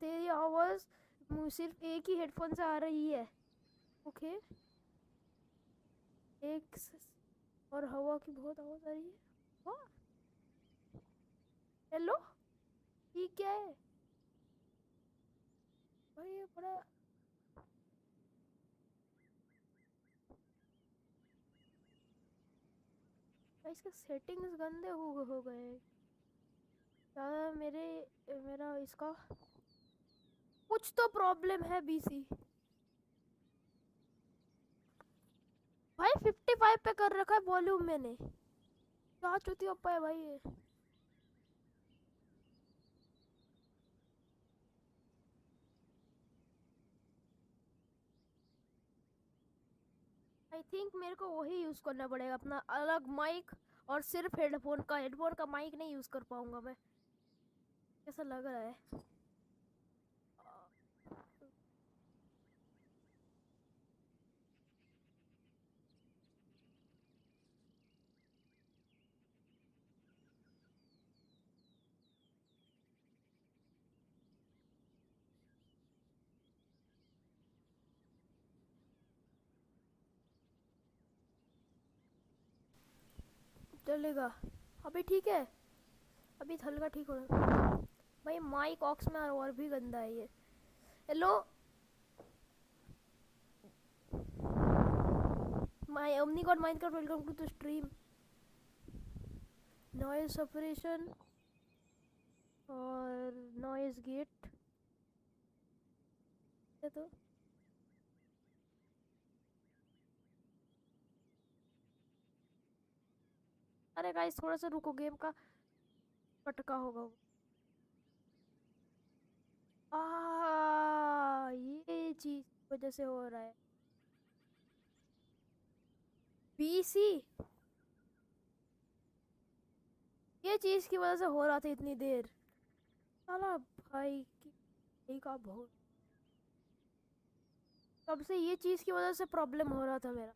तेरी आवाज सिर्फ एक ही हेडफोन से आ रही है. ओके. एक और हवा की बहुत आवाज आ रही है. हेलो, ये क्या है भाई? ये बड़ा इसके सेटिंग्स गंदे हो गए. क्या मेरा इसका कुछ तो प्रॉब्लम है. बीसी भाई 55 पे कर रखा है वॉल्यूम मैंने. क्या चुती अप्पा है भाई ये. आई थिंक मेरे को वही यूज करना पड़ेगा, अपना अलग माइक और सिर्फ हेडफोन का माइक नहीं यूज कर पाऊंगा मैं. कैसा लग रहा है? चलेगा अभी? ठीक है अभी हल्का ठीक हो रहा है भाई. माइक ऑक्स में और भी गंदा है ये. Hello my omni god Minecraft, welcome to the stream. Noise separation और नॉइज गेट तो अरे गाइस थोड़ा सा रुको, गेम का पटका होगा. ये चीज वजह से हो रहा है. बीसी ये चीज की वजह से हो रहा था इतनी देर. साला भाई का बहुत तब से ये चीज की वजह से प्रॉब्लम हो रहा था मेरा.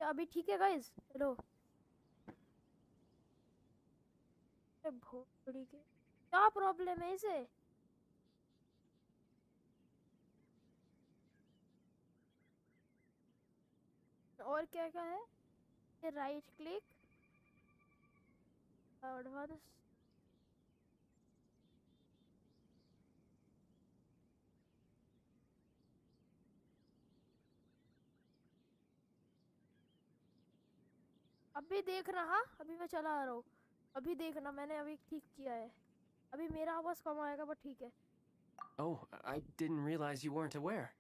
अभी ठीक है गाइस? हेलो भोसड़ी के क्या प्रॉब्लम है इसे? और क्या क्या है? ये राइट क्लिक एडवांस. अभी देखना. हाँ अभी मैं चला आ रहा हूँ. अभी देखना, मैंने अभी ठीक किया है. अभी मेरा आवाज कम आएगा पर ठीक है. Oh, I didn't realize you weren't aware.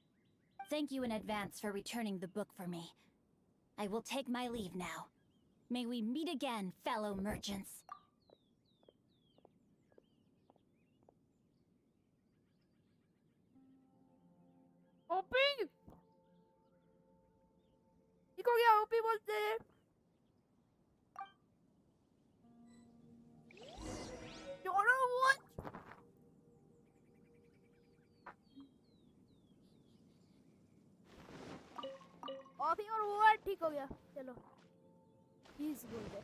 Thank you in advance for returning the book for me. I will take my leave now. May we meet again, fellow merchants. OP ठीक हो गया. ओपी बोलते हैं. What? अभी और वो ठीक हो गया. चलो प्लीज बोल दे.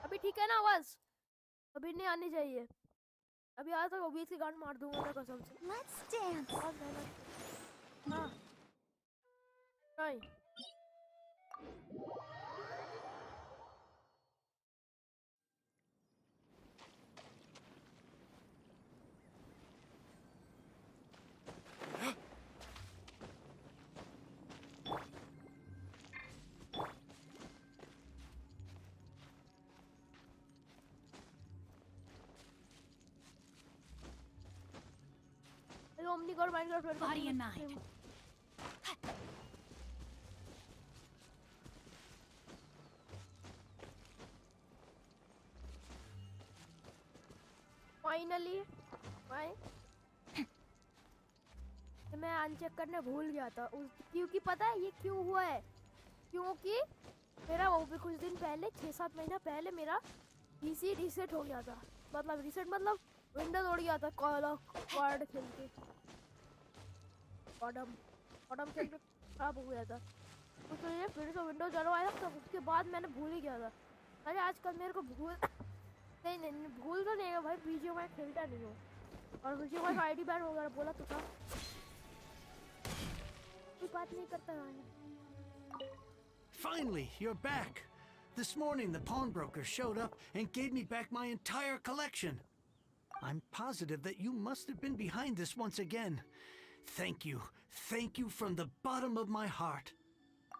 अभी ठीक है ना आवाज? अभी नहीं आनी चाहिए, अभी आज तक ओबीएस की गांड मार दूंगा मैं कसम से। Let's dance. हाँ नहीं omni god Minecraft Body and mind. Finally मैं अनचेक करने भूल गया था क्योंकि पता है ये क्यों हुआ है, क्योंकि मेरा वो भी कुछ दिन पहले 6-7 महीना पहले मेरा पीसी रीसेट हो गया था, मतलब रीसेट मतलब विंडोज उड़ गया था कॉर्ड खेल के, कॉडम खेल के खराब हो गया था, उसके फिर से विंडोज डलवाया था, उसके बाद मैंने भूल ही गया था। अरे आजकल मेरे को भूल नहीं भूल तो नहीं है भाई, बीजीएमआई खेलता नहीं हो और बीजीएमआई का आईडी बैन हो गया, बोला तो था, कोई बात नहीं करता है। Finally, you're back. This morning, the pawnbroker showed up and gave me back my entire collection. I'm positive that you must have been behind this once again. Thank you. Thank you from the bottom of my heart.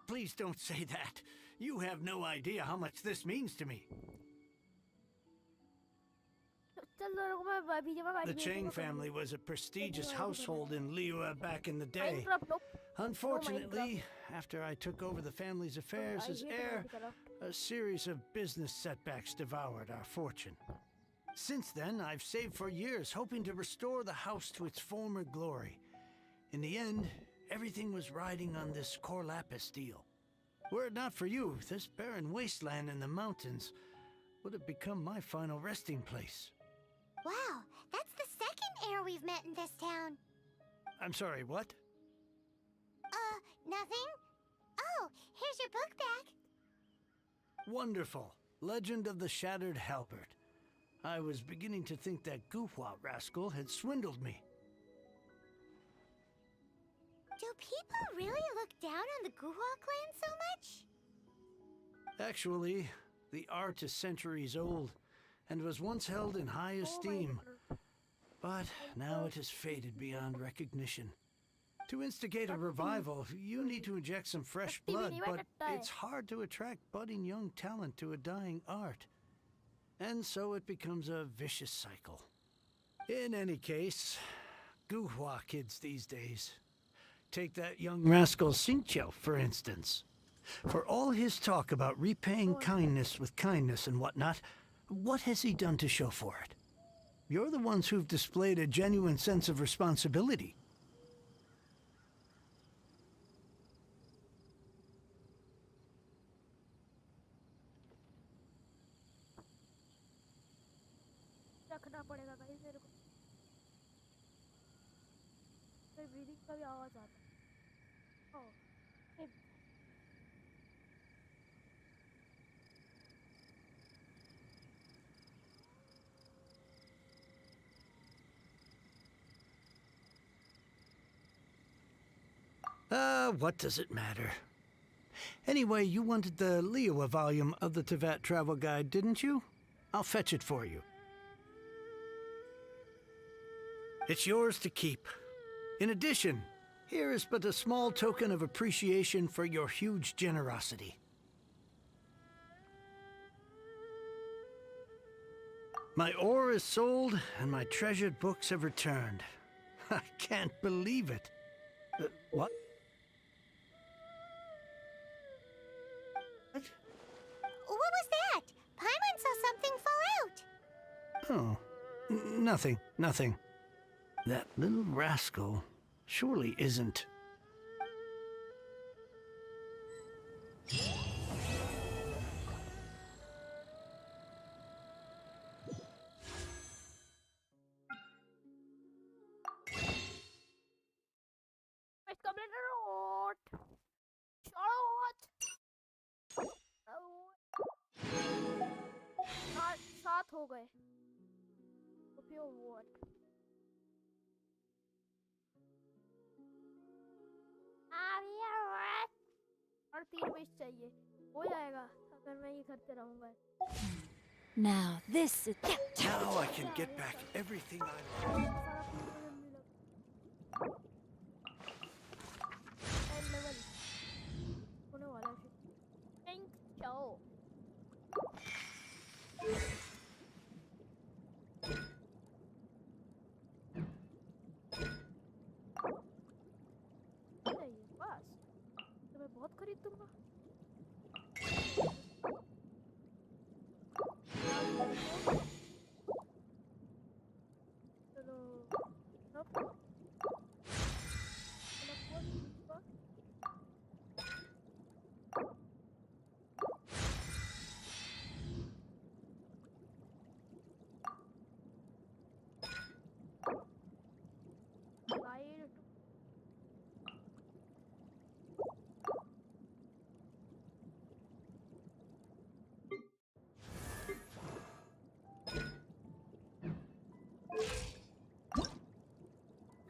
Please don't say that. You have no idea how much this means to me. The Chang family was a prestigious household in Liyue back in the day. Unfortunately, after I took over the family's affairs as heir, a series of business setbacks devoured our fortune. Since then, I've saved for years, hoping to restore the house to its former glory. In the end, everything was riding on this Corlapis deal. Were it not for you, this barren wasteland in the mountains would have become my final resting place. Wow, that's the second heir we've met in this town. I'm sorry, what? Nothing? Oh, here's your book back. Wonderful. Legend of the Shattered Halberd. I was beginning to think that Guhua rascal had swindled me. Do people really look down on the Guhua clan so much? Actually, the art is centuries old and was once held in high esteem. But now it has faded beyond recognition. To instigate a revival, you need to inject some fresh blood, but it's hard to attract budding young talent to a dying art. And so it becomes a vicious cycle. In any case, Guhua kids these days. Take that young rascal Xingqiu, for instance. For all his talk about repaying kindness with kindness and whatnot, what has he done to show for it? You're the ones who've displayed a genuine sense of responsibility. रखना पड़ेगा भाई मेरे को, फिर breathing का भी आवाज आता है। What does it matter? Anyway, you wanted the Liyue volume of the Teyvat travel guide, didn't you? I'll fetch it for you. It's yours to keep. In addition, here is but a small token of appreciation for your huge generosity. My ore is sold, and my treasured books have returned. I can't believe it. What? What was that? Paimon saw something fall out. Oh, nothing. That little rascal surely isn't. सात हो गए। Pure what? और 3 wish चाहिए हो जाएगा अगर मैं ये करते रहूंगा. Now this is... Now I can get back everything I lost. होने वाला है. Thank you. बस तो मैं बहुत खरीद दूंगा. चलो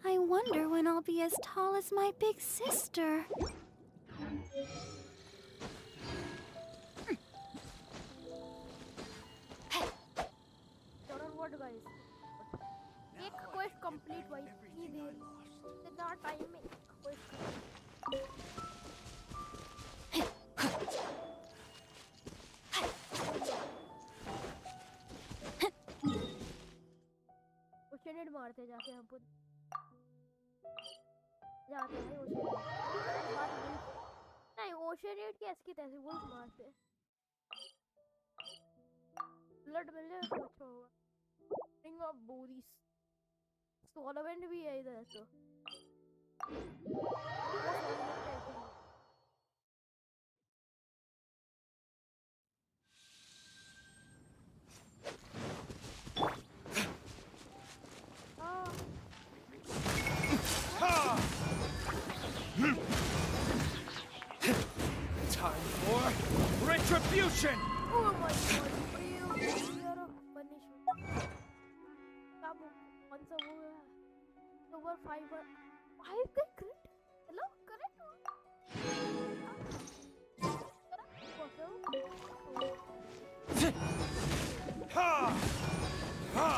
I wonder when I'll be as tall as my big sister. what guys? एक quest complete भाई इतनी देर इतना टाइम में quest ओशनेट मारते जाके हम खुद जाते हैं ओशनेट नहीं ओशनेट की ऐसी तैसे वुल्फ मारते ब्लड मिल जाए तो अच्छा होगा. Ring of booties. Solvent भी है इधर तो. Time for retribution! Oh my god. Once over 5 का crit. Hello, correct? Ha! Ha!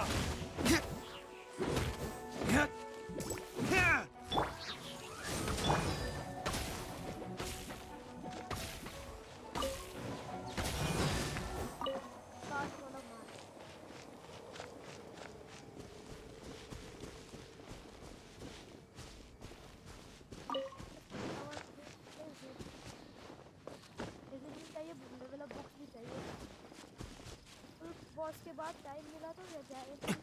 Boss के बाद टाइम मिला तो क्या जाए.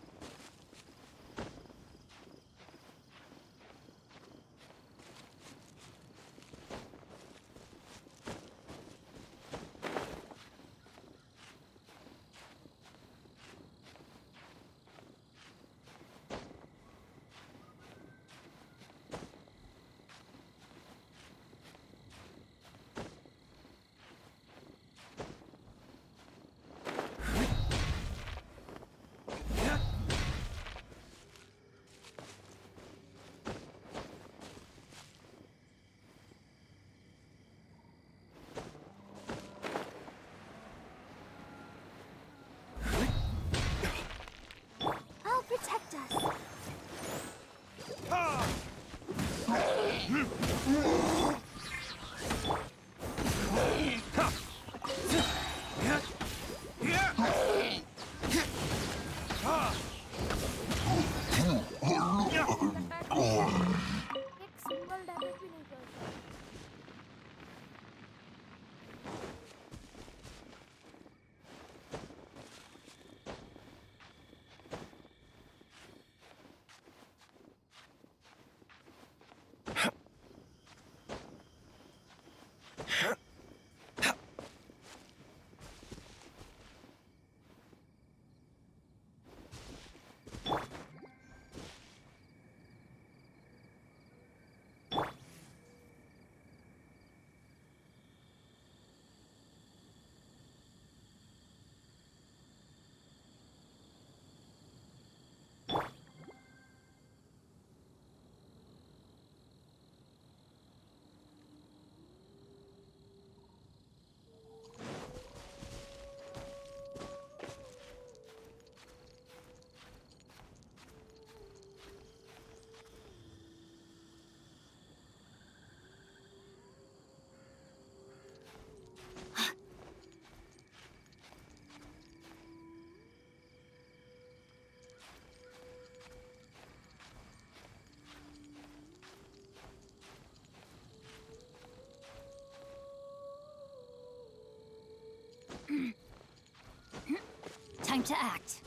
Time to act.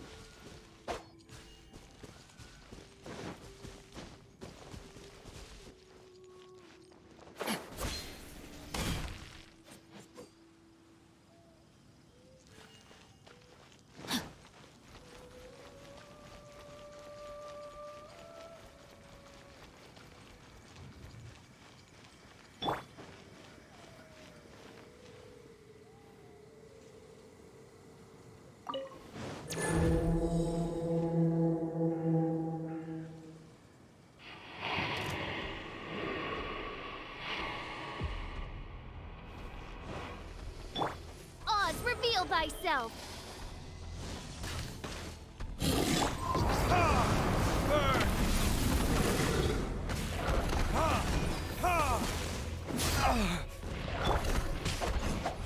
Reveal thyself!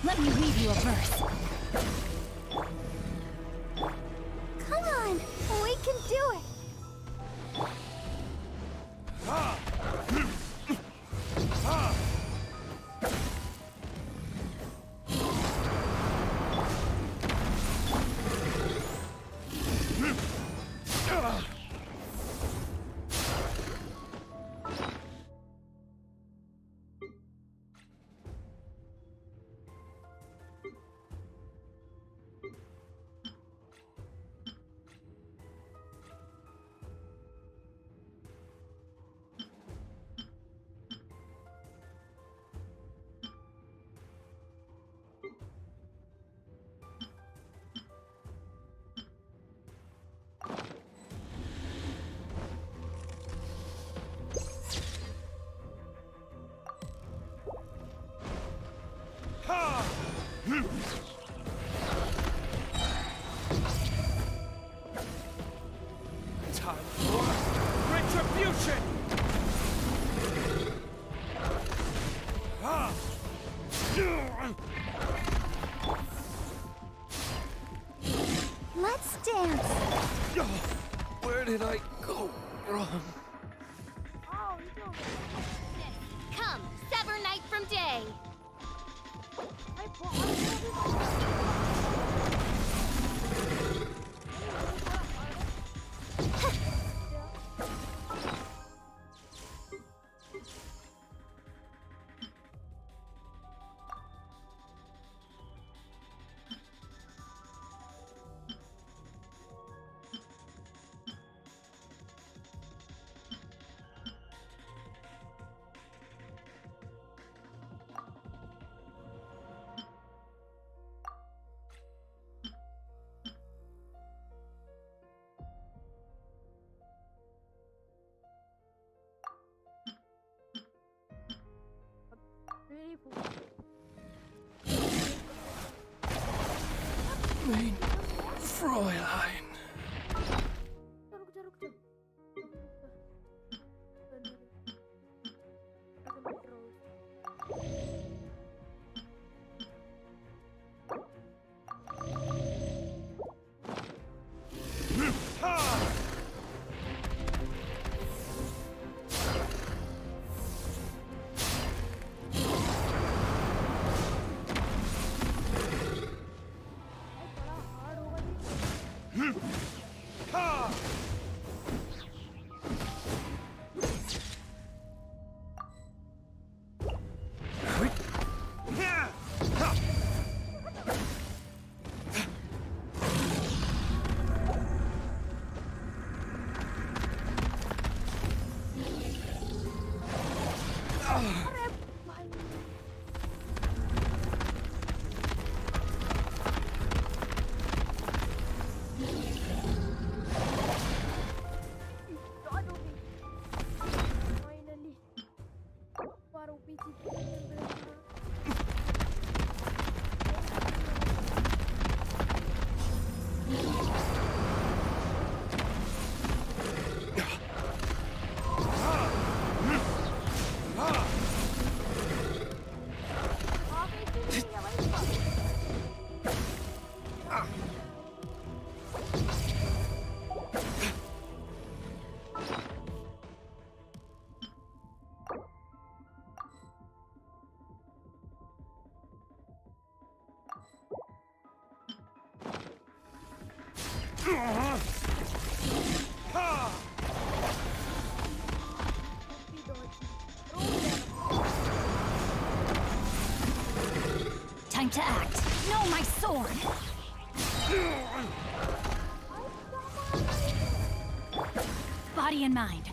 Let me read you a verse. Come on! We can do it! Time for retribution! Let's dance! Where did I go wrong? Come, sever night from day! Mein Fräulein. Time to act. No, my sword. Body and mind.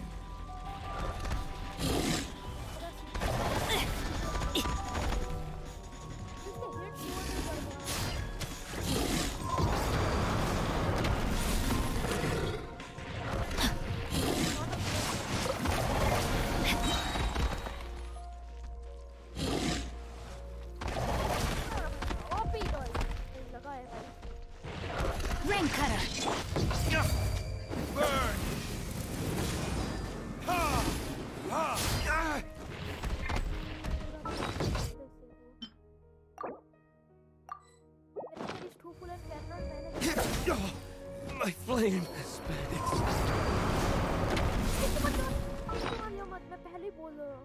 Rain cutter. Burn! Ha! Ha! Ah! My flame is मैं पहले ही बोल रहा हूँ।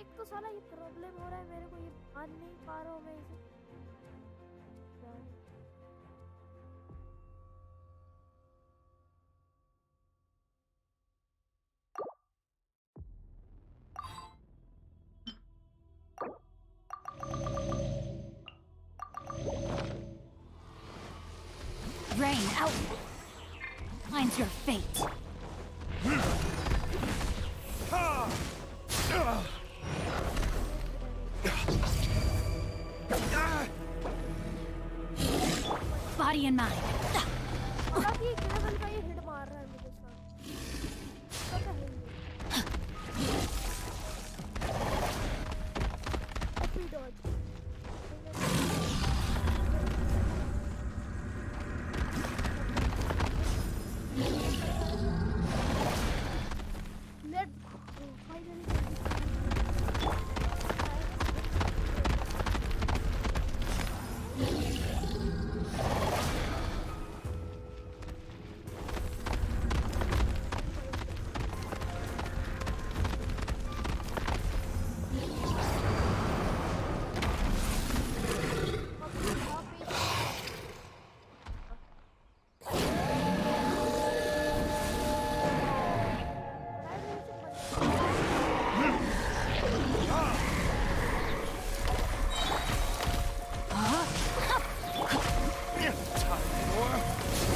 एक तो साला ये problem हो रहा है मेरे को, ये मान नहीं पा रहा हूँ मैं इसे। Rain out. Mine's your fate. Body and mind.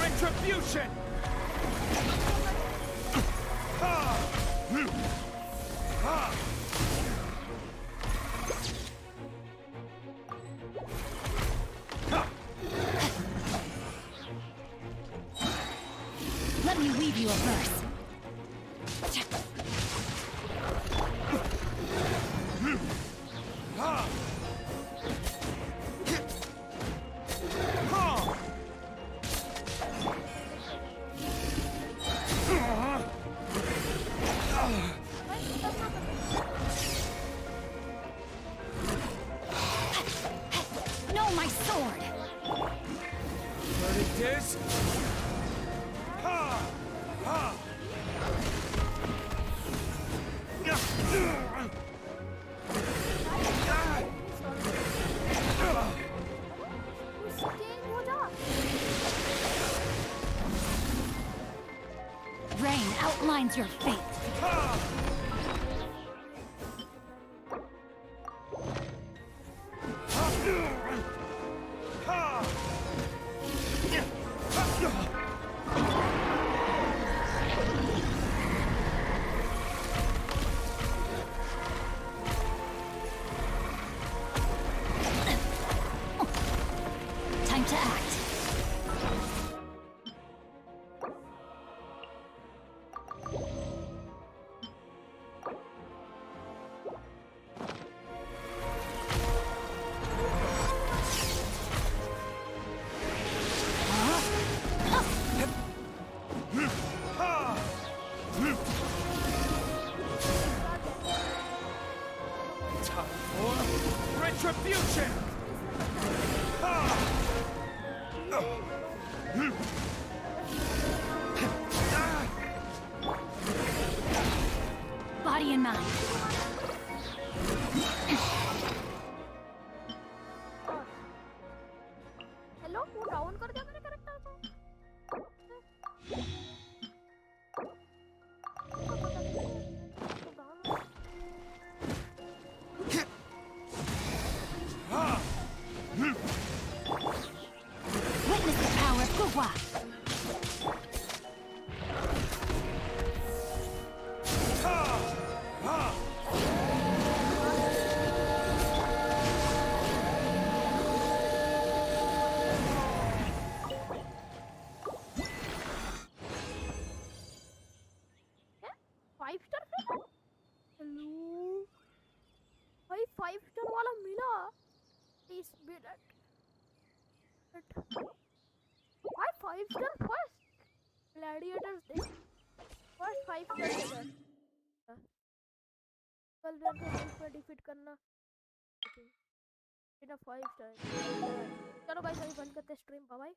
Retribution! Let me weave you a verse. No, my sword. Verdict is... Rain outlines your fate. Time to act. Time for retribution! Body and mind. 5 star hello भाई 5 star वाला मिला इस minute भाई 5 star first Gladiators दे first 5 star कल where को help में defeat करना बिना 5 स्टार चलो गाइस अभी बंद करते स्ट्रीम बाय बाय।